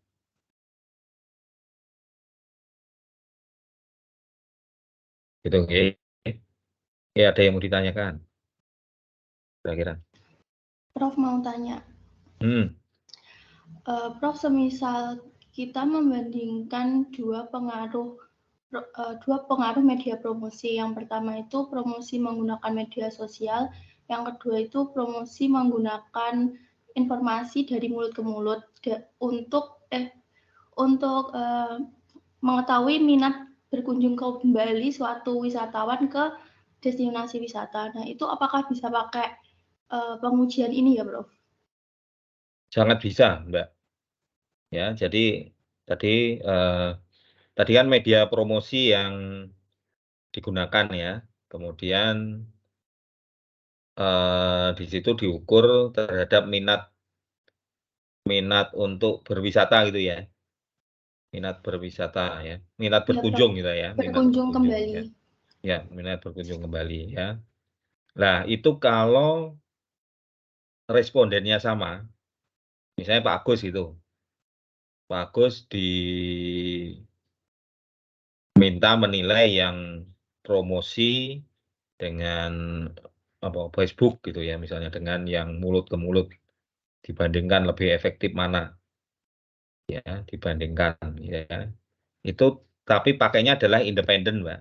Gitu, oke. Ya, ada yang mau ditanyakan? Kira-kira. Prof mau tanya. Prof, semisal kita membandingkan dua pengaruh media promosi. Yang pertama itu promosi menggunakan media sosial, yang kedua itu promosi menggunakan informasi dari mulut ke mulut untuk mengetahui minat berkunjung kembali suatu wisatawan ke destinasi wisata. Nah, itu apakah bisa pakai pengujian ini ya, Prof? Sangat bisa, Mbak. Ya, jadi tadi kan media promosi yang digunakan ya, kemudian di situ diukur terhadap minat untuk berwisata gitu ya, minat berwisata ya, minat berkunjung gitu ya, minat berkunjung kembali. ya, minat berkunjung kembali ya. Nah, itu kalau respondennya sama, misalnya Pak Agus gitu, Pak Agus diminta menilai yang promosi dengan Facebook gitu ya, misalnya dengan yang mulut ke mulut dibandingkan lebih efektif mana ya, dibandingkan ya. Itu tapi pakainya adalah independen, Mbak.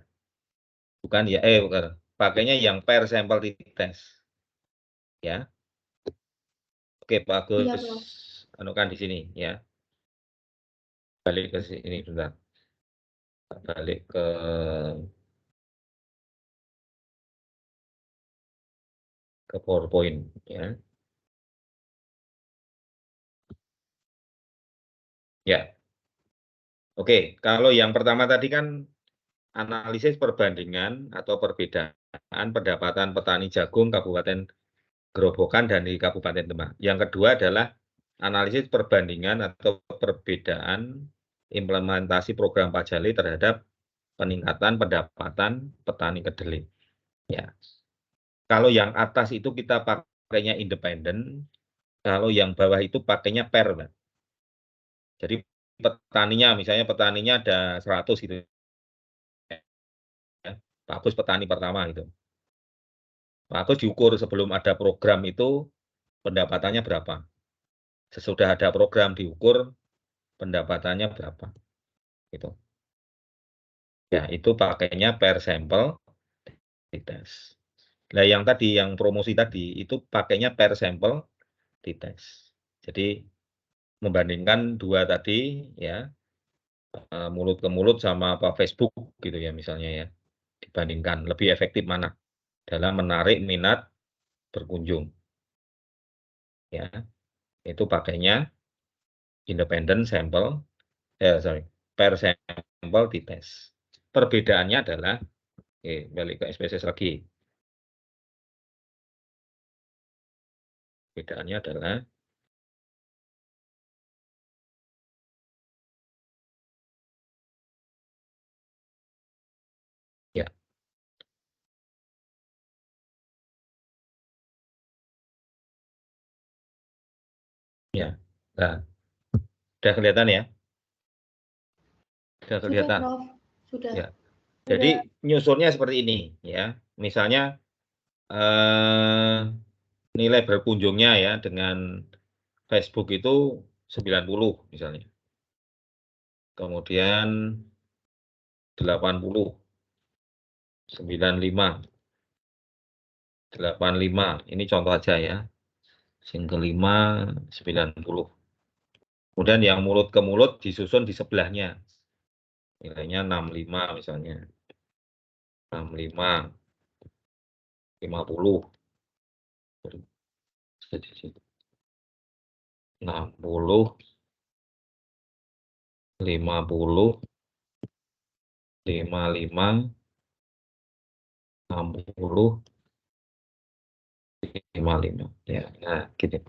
Bukan ya bukan. Pakainya yang per sampel test. Ya. Oke, Pak Agus Iya, Prof. anukan di sini ya. Balik ke sini bentar. Balik ke PowerPoint ya. Ya. Oke, kalau yang pertama tadi kan analisis perbandingan atau perbedaan pendapatan petani jagung Kabupaten Grobogan dan di Kabupaten Demak. Yang kedua adalah analisis perbandingan atau perbedaan implementasi program Pajali terhadap peningkatan pendapatan petani kedelai. Ya. Kalau yang atas itu kita pakainya independen, kalau yang bawah itu pakainya per, Mbak. Jadi petaninya, misalnya petaninya ada 100 gitu. Ya. Pak Agus petani pertama gitu. Pak Agus diukur sebelum ada program itu pendapatannya berapa. Sesudah ada program diukur pendapatannya berapa. Gitu. Ya, itu pakainya per sampel dites. Nah, yang tadi, yang promosi tadi, itu pakainya per sampel dites. Jadi, membandingkan dua tadi, ya, mulut ke mulut sama Facebook gitu ya misalnya ya. Dibandingkan, lebih efektif mana dalam menarik minat berkunjung. Ya, itu pakainya independent sampel, per sampel dites. Perbedaannya adalah, balik ke SPSS lagi. Perbedaannya adalah ya. Ya. Nah, sudah kelihatan ya? Sudah kelihatan. Sudah, Prof. Sudah. Ya. Jadi nyusunnya seperti ini ya. misalnya nilai berkunjungnya ya dengan Facebook itu 90 misalnya. Kemudian 80, 95, 85. Ini contoh aja ya. Yang kelima 90. Kemudian yang mulut ke mulut disusun di sebelahnya. Nilainya 65 misalnya. 65, 50. 60, 50, 55, 60, 55. Ya, nah gitu.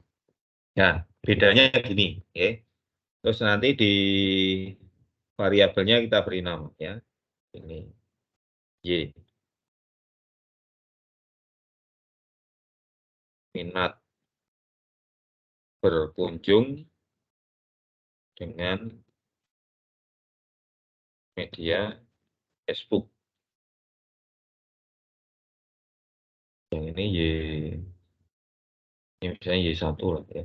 Ya, bedanya gini, ya. Terus nanti di variabelnya kita beri nama ya. Ini Y. Minat berkunjung dengan media Facebook. Yang ini Y, ini misalnya Y1 lah ya.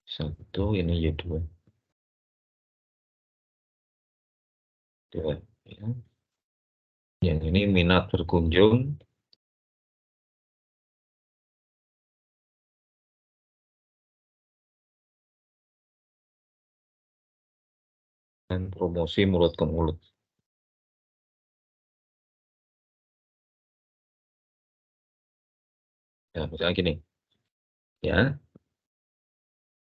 1, ini Y2. 2, ya. Yang ini minat berkunjung dan promosi mulut ke mulut. Ya, misalnya gini. Ya.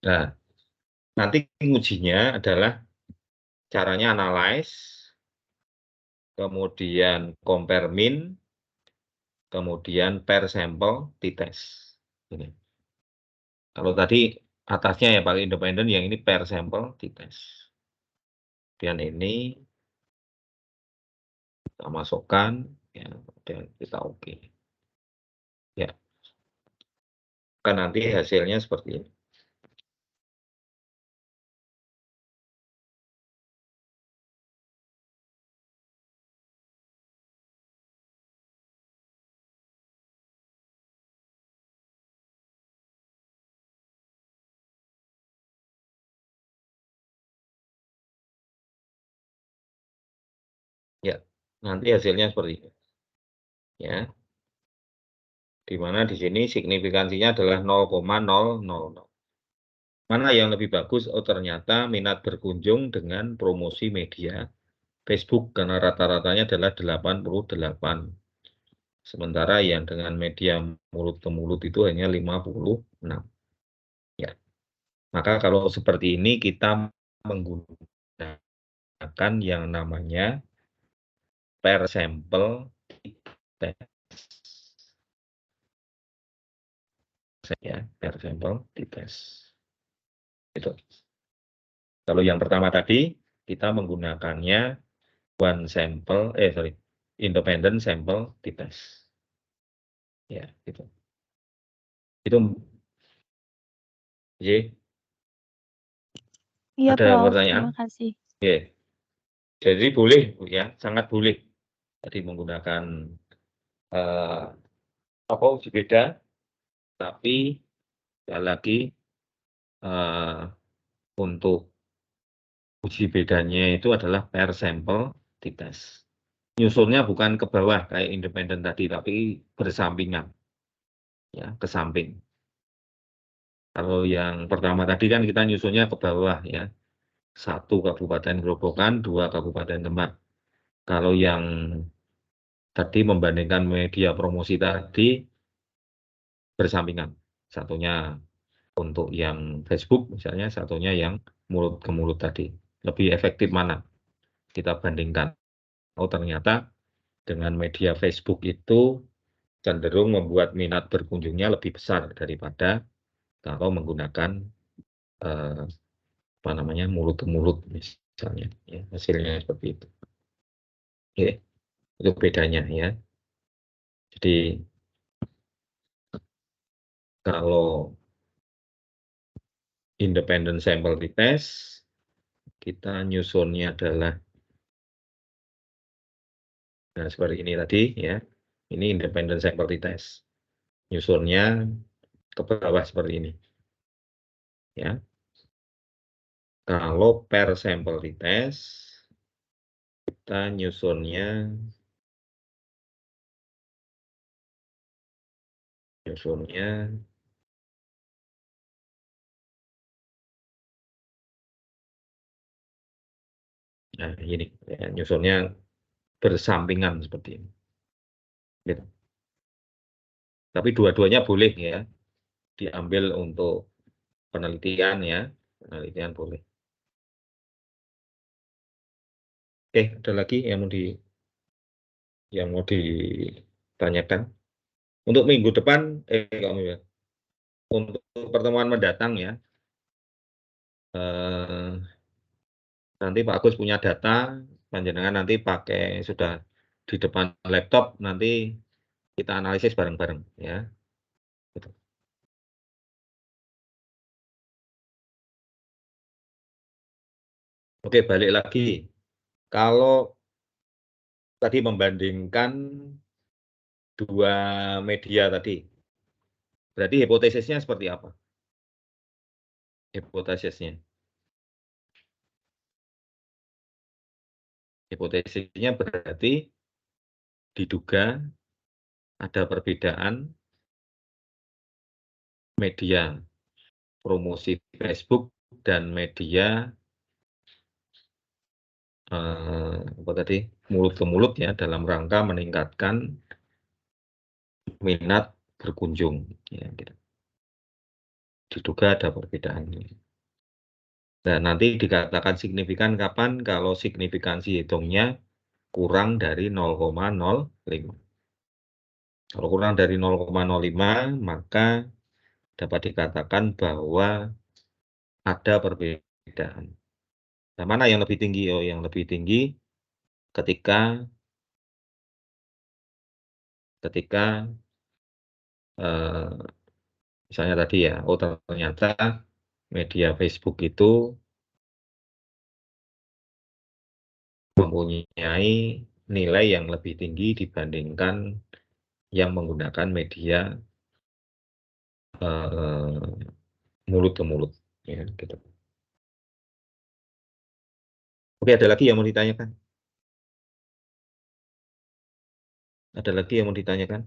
Nah, nanti ngujinya adalah caranya analyze, kemudian compare min, kemudian per sampel t-test. Ini. Kalau tadi atasnya ya pakai independen, yang ini per sampel t-test. Dan ini kita masukkan, ya, dan kita oke. Ya, kan nanti hasilnya seperti ini. Ya, nanti hasilnya seperti ini. Ya, di mana di sini signifikansinya adalah 0,000. Mana yang lebih bagus? Oh, ternyata minat berkunjung dengan promosi media Facebook, karena rata-ratanya adalah 88. Sementara yang dengan media mulut ke mulut itu hanya 56. Ya. Maka kalau seperti ini kita menggunakan yang namanya per sampel test. Ya, per sampel t-test. Itu. Kalau yang pertama tadi kita menggunakannya independent sample t-test. Ya, gitu. Itu Y. Iya, Ada Prof. pertanyaan? Terima kasih. Oke. Jadi boleh ya, sangat boleh. Tadi menggunakan uji beda, tapi sekali lagi untuk uji bedanya itu adalah per sampel t-test. Nyusunnya bukan ke bawah kayak independen tadi, tapi bersampingan, ya, ke samping. Kalau yang pertama tadi kan kita nyusunnya ke bawah ya, 1 Kabupaten Grobogan, 2 Kabupaten Demak. Kalau yang tadi membandingkan media promosi tadi bersampingan, satunya untuk yang Facebook misalnya, satunya yang mulut ke mulut tadi. Lebih efektif mana? Kita bandingkan. Oh, ternyata dengan media Facebook itu cenderung membuat minat berkunjungnya lebih besar daripada kalau menggunakan mulut ke mulut misalnya. Ya, hasilnya seperti itu. Oke, itu bedanya ya. Jadi kalau independent sample t-test, kita nyusunnya adalah seperti ini tadi ya. Ini independent sample test. Nyusunnya ke bawah seperti ini. Ya. Kalau per sampel test, kita nyusunnya nah ini ya, nyusunnya bersampingan seperti ini. Gitu. Tapi dua-duanya boleh ya diambil untuk penelitian ya, penelitian boleh. Oke, ada lagi yang mau ditanyakan? Untuk minggu depan, untuk pertemuan mendatang ya, nanti Pak Agus punya data, panjenengan nanti pakai sudah di depan laptop, nanti kita analisis bareng-bareng ya. Gitu. Oke, balik lagi. Kalau tadi membandingkan dua media tadi, berarti hipotesisnya seperti apa? Hipotesisnya berarti diduga ada perbedaan media promosi Facebook dan media apa tadi mulut ke mulut ya dalam rangka meningkatkan minat berkunjung ya gitu. Diduga ada perbedaan ini. Nah, nanti dikatakan signifikan kapan kalau signifikansi hitungnya kurang dari 0,05. Kalau kurang dari 0,05 maka dapat dikatakan bahwa ada perbedaan. Nah, mana yang lebih tinggi? Oh, yang lebih tinggi ketika misalnya tadi ya, oh ternyata media Facebook itu mempunyai nilai yang lebih tinggi dibandingkan yang menggunakan media mulut ke mulut ya gitu. Oke, ada lagi yang mau ditanyakan? Ada lagi yang mau ditanyakan?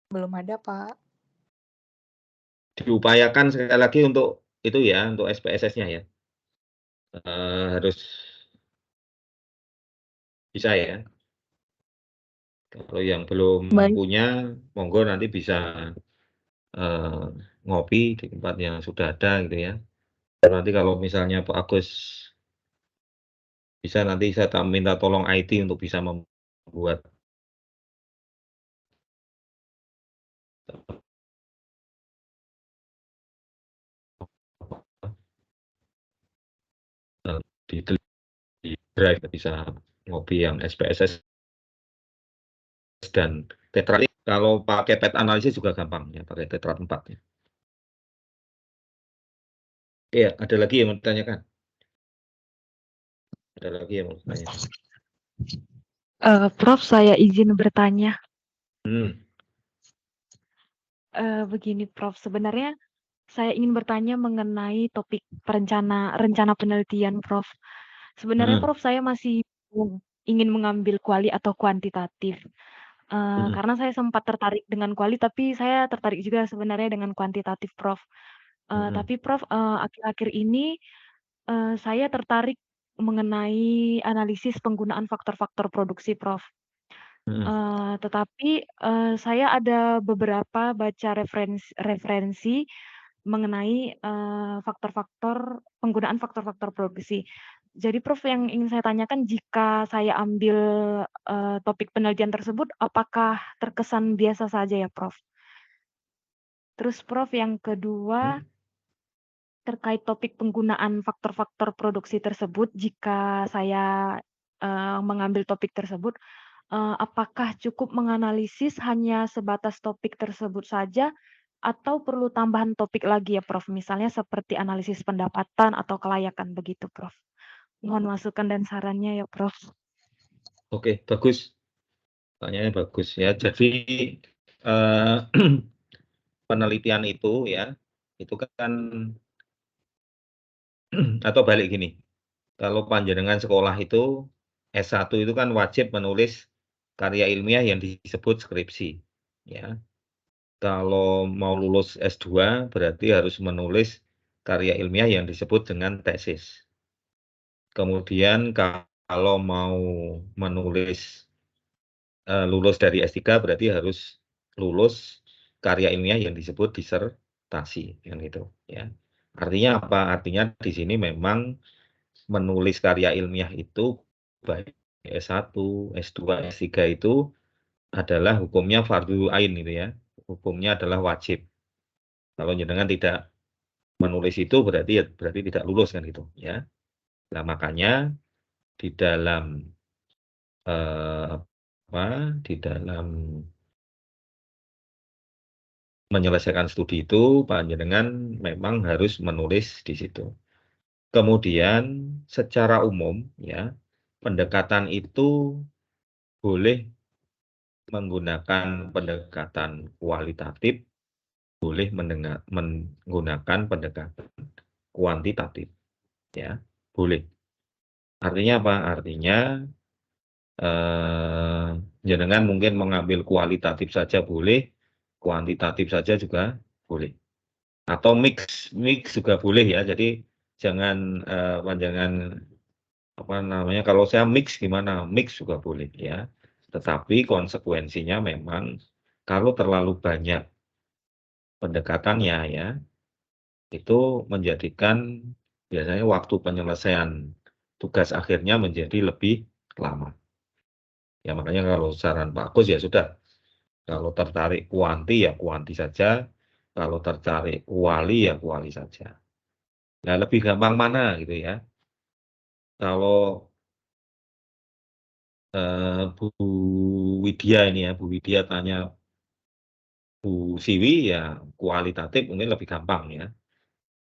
Belum ada, Pak. Diupayakan sekali lagi untuk itu ya, untuk SPSS-nya ya. Harus bisa ya. Kalau yang belum punya, monggo nanti bisa ngopi di tempat yang sudah ada gitu ya. Nanti kalau misalnya Pak Agus bisa nanti saya minta tolong IT untuk bisa membuat di drive bisa ngopi yang SPSS dan Tetra. Kalau pakai pet analisis juga gampang ya, pakai Tetra 4 ya. Iya, ada lagi yang mau ditanyakan? Ada lagi yang mau ditanyakan? Prof, saya izin bertanya. Begini, Prof, sebenarnya saya ingin bertanya mengenai topik rencana penelitian, Prof. Sebenarnya, Prof, saya masih ingin mengambil kuali atau kuantitatif. Karena saya sempat tertarik dengan kuali, tapi saya tertarik juga sebenarnya dengan kuantitatif, Prof. Tapi, Prof, akhir-akhir ini saya tertarik mengenai analisis penggunaan faktor-faktor produksi, Prof. Tetapi saya ada beberapa baca referensi mengenai penggunaan faktor-faktor produksi. Jadi Prof, yang ingin saya tanyakan, jika saya ambil topik penelitian tersebut, apakah terkesan biasa saja ya, Prof? Terus Prof, yang kedua, terkait topik penggunaan faktor-faktor produksi tersebut, jika saya mengambil topik tersebut, apakah cukup menganalisis hanya sebatas topik tersebut saja, atau perlu tambahan topik lagi ya, Prof? Misalnya seperti analisis pendapatan atau kelayakan begitu, Prof. Mohon masukan dan sarannya ya, Prof. Oke, bagus. Pertanyaannya bagus ya. Jadi penelitian itu ya, itu kan atau balik gini. Kalau panjenengan sekolah itu S1 itu kan wajib menulis karya ilmiah yang disebut skripsi. Ya. Kalau mau lulus S2 berarti harus menulis karya ilmiah yang disebut dengan tesis. Kemudian kalau mau menulis lulus dari S3 berarti harus lulus karya ilmiah yang disebut disertasi, kan gitu ya. Artinya apa? Artinya di sini memang menulis karya ilmiah itu baik S1, S2, S3 itu adalah hukumnya fardhu ain gitu ya. Hukumnya adalah wajib. Kalau jenengan tidak menulis itu berarti tidak lulus kan gitu ya. Nah, makanya di dalam di dalam menyelesaikan studi itu panjenengan memang harus menulis di situ. Kemudian secara umum ya, pendekatan itu boleh menggunakan pendekatan kualitatif, boleh menggunakan pendekatan kuantitatif ya, boleh. Artinya apa? Artinya jenengan mungkin mengambil kualitatif saja boleh, kuantitatif saja juga boleh. Atau mix juga boleh ya. Jadi jangan apa namanya, kalau saya mix gimana? Mix juga boleh ya. Tetapi konsekuensinya memang kalau terlalu banyak pendekatannya ya, itu menjadikan biasanya waktu penyelesaian tugas akhirnya menjadi lebih lama. Ya makanya kalau saran Pak Agus ya sudah, kalau tertarik kuanti ya kuanti saja, kalau tertarik kuali ya kuali saja. Nah lebih gampang mana gitu ya? Kalau Bu Widya ini ya, Bu Widya tanya Bu Siwi ya kualitatif mungkin lebih gampang ya.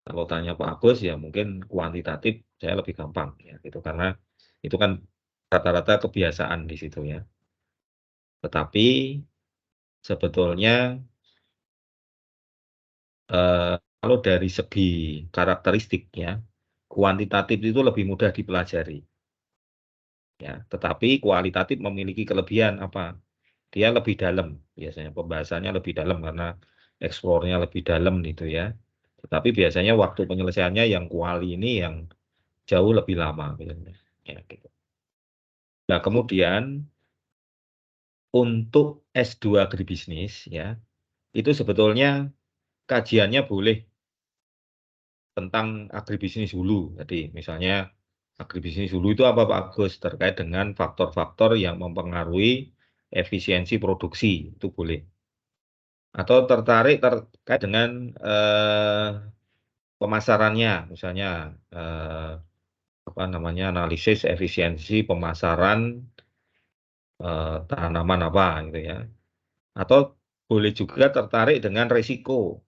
Kalau tanya Pak Agus ya mungkin kuantitatif saya lebih gampang ya gitu karena itu kan rata-rata kebiasaan di situ ya. Tetapi sebetulnya kalau dari segi karakteristik ya, kuantitatif itu lebih mudah dipelajari. Ya, tetapi kualitatif memiliki kelebihan apa? Dia lebih dalam, biasanya pembahasannya lebih dalam karena eksplornya lebih dalam gitu ya. Tetapi biasanya waktu penyelesaiannya yang kuali ini yang jauh lebih lama biasanya. Ya, gitu. Nah, kemudian untuk S2 agribisnis ya, itu sebetulnya kajiannya boleh tentang agribisnis hulu. Jadi misalnya agribisnis hulu itu apa Pak Agus? Terkait dengan faktor-faktor yang mempengaruhi efisiensi produksi, itu boleh. Atau tertarik terkait dengan pemasarannya, misalnya apa namanya, analisis efisiensi pemasaran tanaman apa gitu ya. Atau boleh juga tertarik dengan resiko,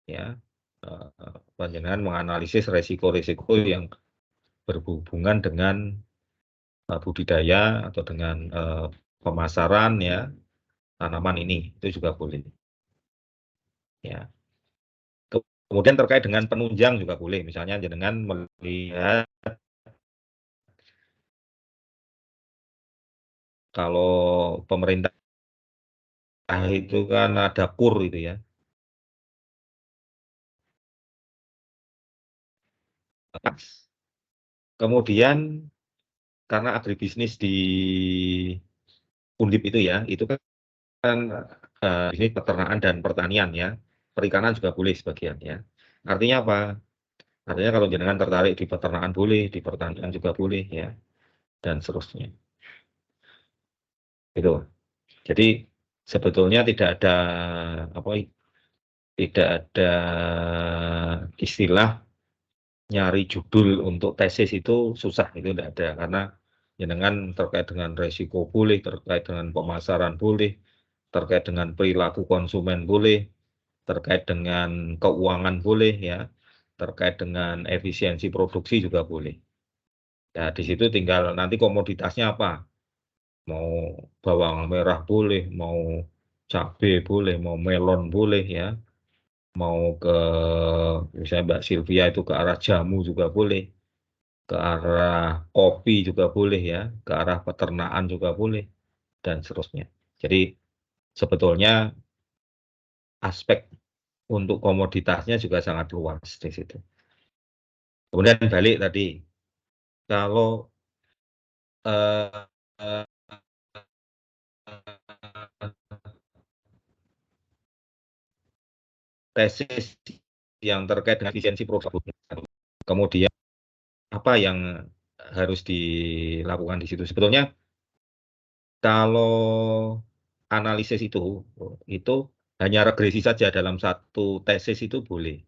ya. Panjenengan menganalisis resiko-resiko yang berhubungan dengan budidaya atau dengan pemasaran ya tanaman ini, itu juga boleh. Ya. Kemudian terkait dengan penunjang juga boleh, misalnya jenengan melihat kalau pemerintah itu kan ada KUR itu ya. Kemudian karena agribisnis di Undip itu ya, itu kan bisnis peternakan dan pertanian ya, perikanan juga boleh sebagian ya. Artinya apa? Artinya kalau jenengan tertarik di peternakan boleh, di pertanian juga boleh ya, dan seterusnya. Gitu. Jadi sebetulnya tidak ada apa, tidak ada istilah nyari judul untuk tesis itu susah, itu tidak ada karena jenengan terkait dengan resiko boleh, terkait dengan pemasaran boleh, terkait dengan perilaku konsumen boleh, terkait dengan keuangan boleh ya, terkait dengan efisiensi produksi juga boleh. Nah, di situ tinggal nanti komoditasnya apa. Mau bawang merah boleh, mau cabai boleh, mau melon boleh ya. Mau ke misalnya Mbak Sylvia itu ke arah jamu juga boleh, ke arah kopi juga boleh ya, ke arah peternakan juga boleh, dan seterusnya. Jadi sebetulnya aspek untuk komoditasnya juga sangat luas di situ. Kemudian balik tadi, kalau eh, eh, tesis yang terkait dengan efisiensi produk, kemudian apa yang harus dilakukan di situ? Sebetulnya kalau analisis itu hanya regresi saja dalam satu tesis itu boleh.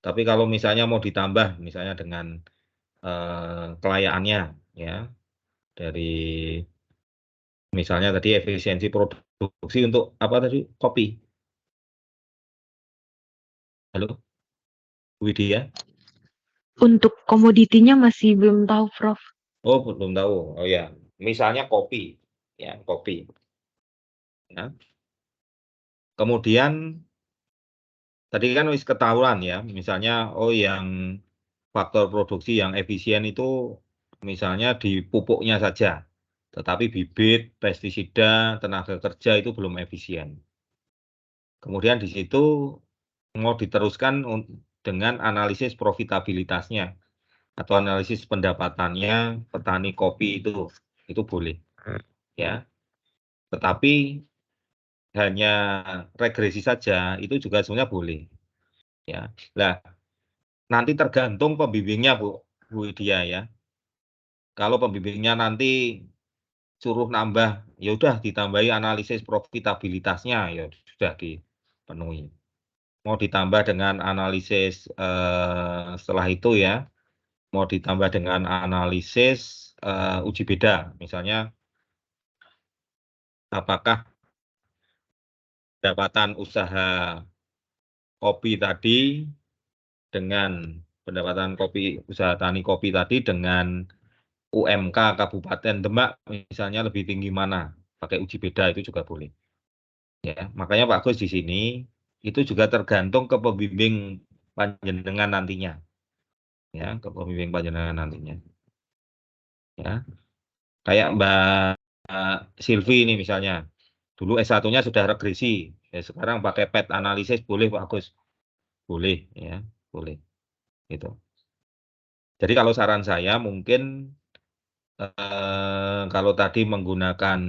Tapi kalau misalnya mau ditambah, misalnya dengan kelayaannya, ya dari misalnya tadi efisiensi produksi untuk apa tadi kopi. Halo, Widya? Untuk komoditinya masih belum tahu, Prof. Oh, belum tahu. Oh ya, misalnya kopi, ya kopi. Ya. Kemudian tadi kan wis ketahuan ya, misalnya oh yang faktor produksi yang efisien itu misalnya di pupuknya saja, tetapi bibit, pestisida, tenaga kerja itu belum efisien. Kemudian di situ mau diteruskan dengan analisis profitabilitasnya atau analisis pendapatannya petani kopi itu boleh ya. Tetapi hanya regresi saja itu juga sebenarnya boleh ya. Nah, nanti tergantung pembimbingnya Bu Widya ya. Kalau pembimbingnya nanti suruh nambah, ya udah ditambahi analisis profitabilitasnya ya sudah dipenuhi. Mau ditambah dengan analisis setelah itu ya, mau ditambah dengan analisis uji beda, misalnya apakah pendapatan usaha kopi tadi dengan pendapatan usaha tani kopi tadi dengan UMK Kabupaten Demak misalnya lebih tinggi mana, pakai uji beda itu juga boleh. Ya, makanya Pak Gus di sini itu juga tergantung ke pembimbing panjenengan nantinya. Ya, ke pembimbing panjenengan nantinya. Ya. Kayak Mbak Silvi ini misalnya. Dulu S1-nya sudah regresi, ya sekarang pakai PET analisis boleh Pak Gus. Boleh ya, boleh. Gitu. Jadi kalau saran saya mungkin kalau tadi menggunakan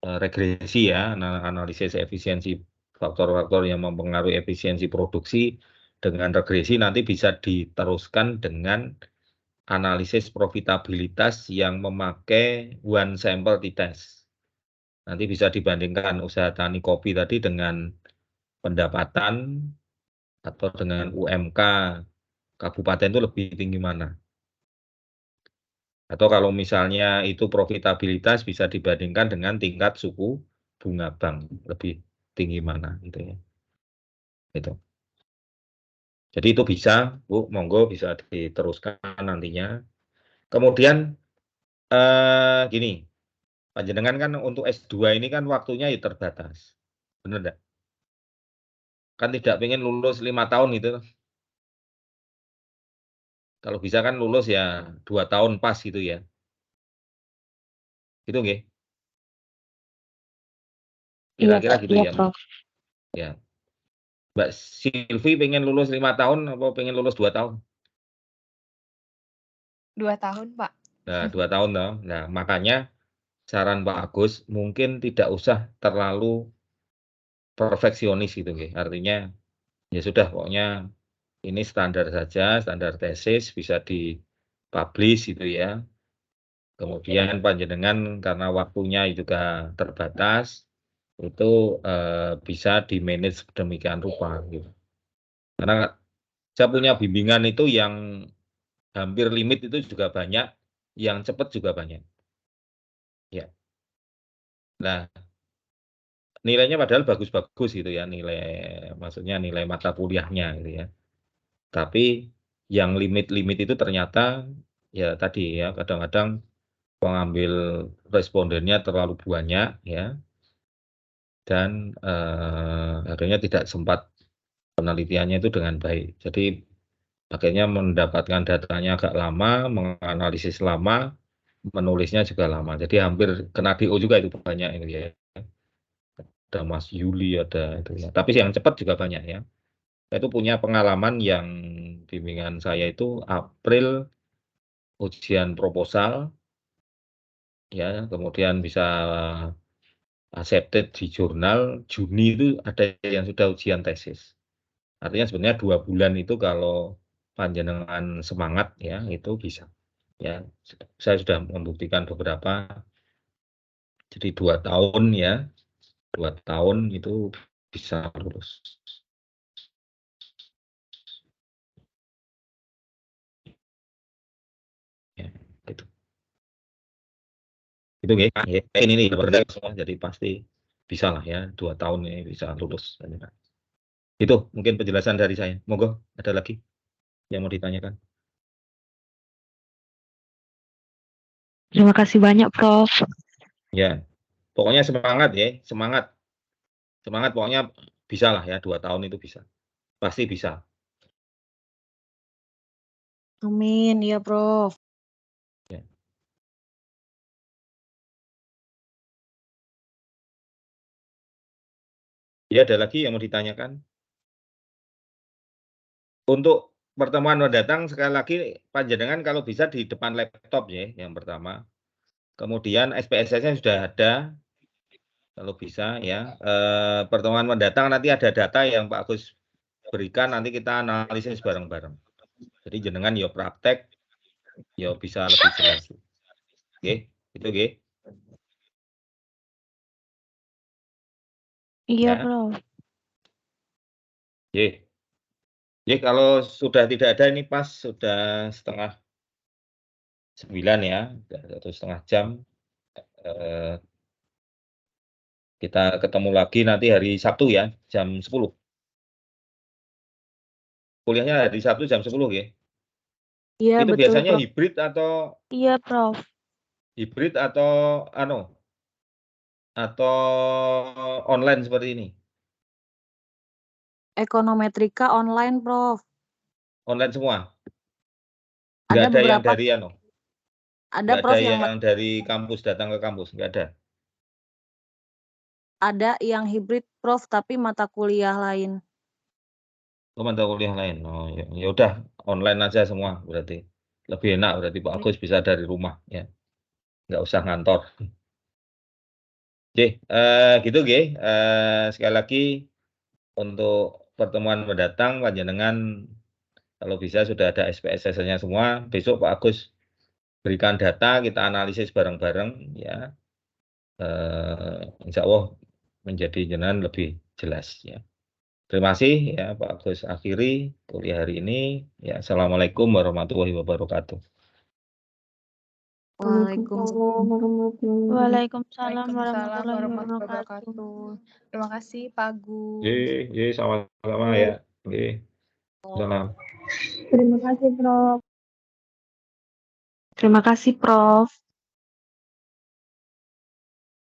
regresi ya, analisis efisiensi faktor-faktor yang mempengaruhi efisiensi produksi dengan regresi nanti bisa diteruskan dengan analisis profitabilitas yang memakai one sample test. Nanti bisa dibandingkan usaha tani kopi tadi dengan pendapatan atau dengan UMK kabupaten itu lebih tinggi mana. Atau kalau misalnya itu profitabilitas bisa dibandingkan dengan tingkat suku bunga bank lebih tinggi mana gitu ya. Gitu. Jadi itu bisa, Bu, monggo bisa diteruskan nantinya. Kemudian gini, panjenengan kan untuk S2 ini kan waktunya ya terbatas. Benar enggak? Kan tidak pengen lulus 5 tahun gitu. Kalau bisa kan lulus ya 2 tahun pas gitu ya. Gitu nggih? Iya, Kira-kira gitu iya, ya. Prof. Ya. Mbak Silvi pengen lulus 5 tahun apa pengen lulus 2 tahun? 2 tahun, Pak. Nah, 2 tahun toh. Nah, makanya saran Pak Agus mungkin tidak usah terlalu perfeksionis gitu nggih. Artinya ya sudah pokoknya ini standar saja, standar tesis bisa dipublish gitu ya. Kemudian panjenengan karena waktunya juga terbatas, itu bisa di-manage demikian rupa gitu. Karena saya punya bimbingan itu yang hampir limit itu juga banyak, yang cepat juga banyak. Ya. Nah, nilainya padahal bagus-bagus gitu ya, maksudnya nilai mata kuliahnya gitu ya. Tapi yang limit-limit itu ternyata ya tadi ya kadang-kadang pengambil respondennya terlalu banyak ya, dan akhirnya tidak sempat penelitiannya itu dengan baik. Jadi akhirnya mendapatkan datanya agak lama, menganalisis lama, menulisnya juga lama. Jadi hampir kena DO juga itu banyak itu ya. Ada Mas Yuli, ada itu ya. Tapi yang cepat juga banyak ya. Saya itu punya pengalaman yang bimbingan saya itu April ujian proposal, ya, kemudian bisa accepted di jurnal, Juni itu ada yang sudah ujian tesis. Artinya sebenarnya 2 bulan itu kalau panjenengan semangat ya, itu bisa. Ya, saya sudah membuktikan beberapa. Jadi 2 tahun ya, 2 tahun itu bisa lulus. Ya, gitu. Itu nggih, ini nih benar semua, jadi pasti bisa lah ya, 2 tahun ini bisa lulus. Itu mungkin penjelasan dari saya. Monggo, ada lagi yang mau ditanyakan? Terima kasih banyak, Prof. Ya, pokoknya semangat ya, semangat. Semangat pokoknya bisa lah ya, 2 tahun itu bisa. Pasti bisa. Amin, ya Prof. Ya. Ya, ada lagi yang mau ditanyakan? Untuk pertemuan mendatang sekali lagi panjenengan kalau bisa di depan laptop ya, yang pertama. Kemudian SPSS-nya sudah ada, kalau bisa ya. Pertemuan mendatang nanti ada data yang Pak Agus berikan, nanti kita analisis bareng-bareng. Jadi jenengan ya praktek, ya bisa lebih jelas. Oke, itu oke. Iya, Ya. Prof. Oke. Oke, kalau sudah tidak ada ini pas sudah 8:30 ya, 1,5 jam. Kita ketemu lagi nanti hari Sabtu ya, jam 10. Kuliahnya hari Sabtu jam 10 ya. Iya, Itu betul, biasanya Prof. hibrid atau Iya, Prof. atau online seperti ini? Ekonometrika online, Prof. Online semua? Ada Nggak ada yang beberapa, dari ada nggak ada Prof yang yang dari kampus datang ke kampus, nggak ada. ada yang hibrid, Prof, tapi mata kuliah lain. Oh, mata kuliah lain. Oh, ya udah online aja semua berarti. Lebih enak berarti Pak Agus bisa dari rumah ya. Nggak usah ngantor. Oke, gitu nggih. Sekali lagi untuk pertemuan mendatang panjenengan kalau bisa sudah ada SPSS-nya semua. Besok Pak Agus berikan data, kita analisis bareng-bareng ya. Insya Allah menjadi jenengan lebih jelas ya. Terima kasih ya Pak Agus, akhiri kuliah hari ini. Ya, Assalamualaikum warahmatullahi wabarakatuh. Waalaikumsalam. Waalaikumsalam Waalaikumsalam warahmatullahi warahmatullahi wabarakatuh. wabarakatuh. Terima kasih Pak Agus. Sama-sama ya. Salam. Terima kasih, Prof. Terima kasih, Prof.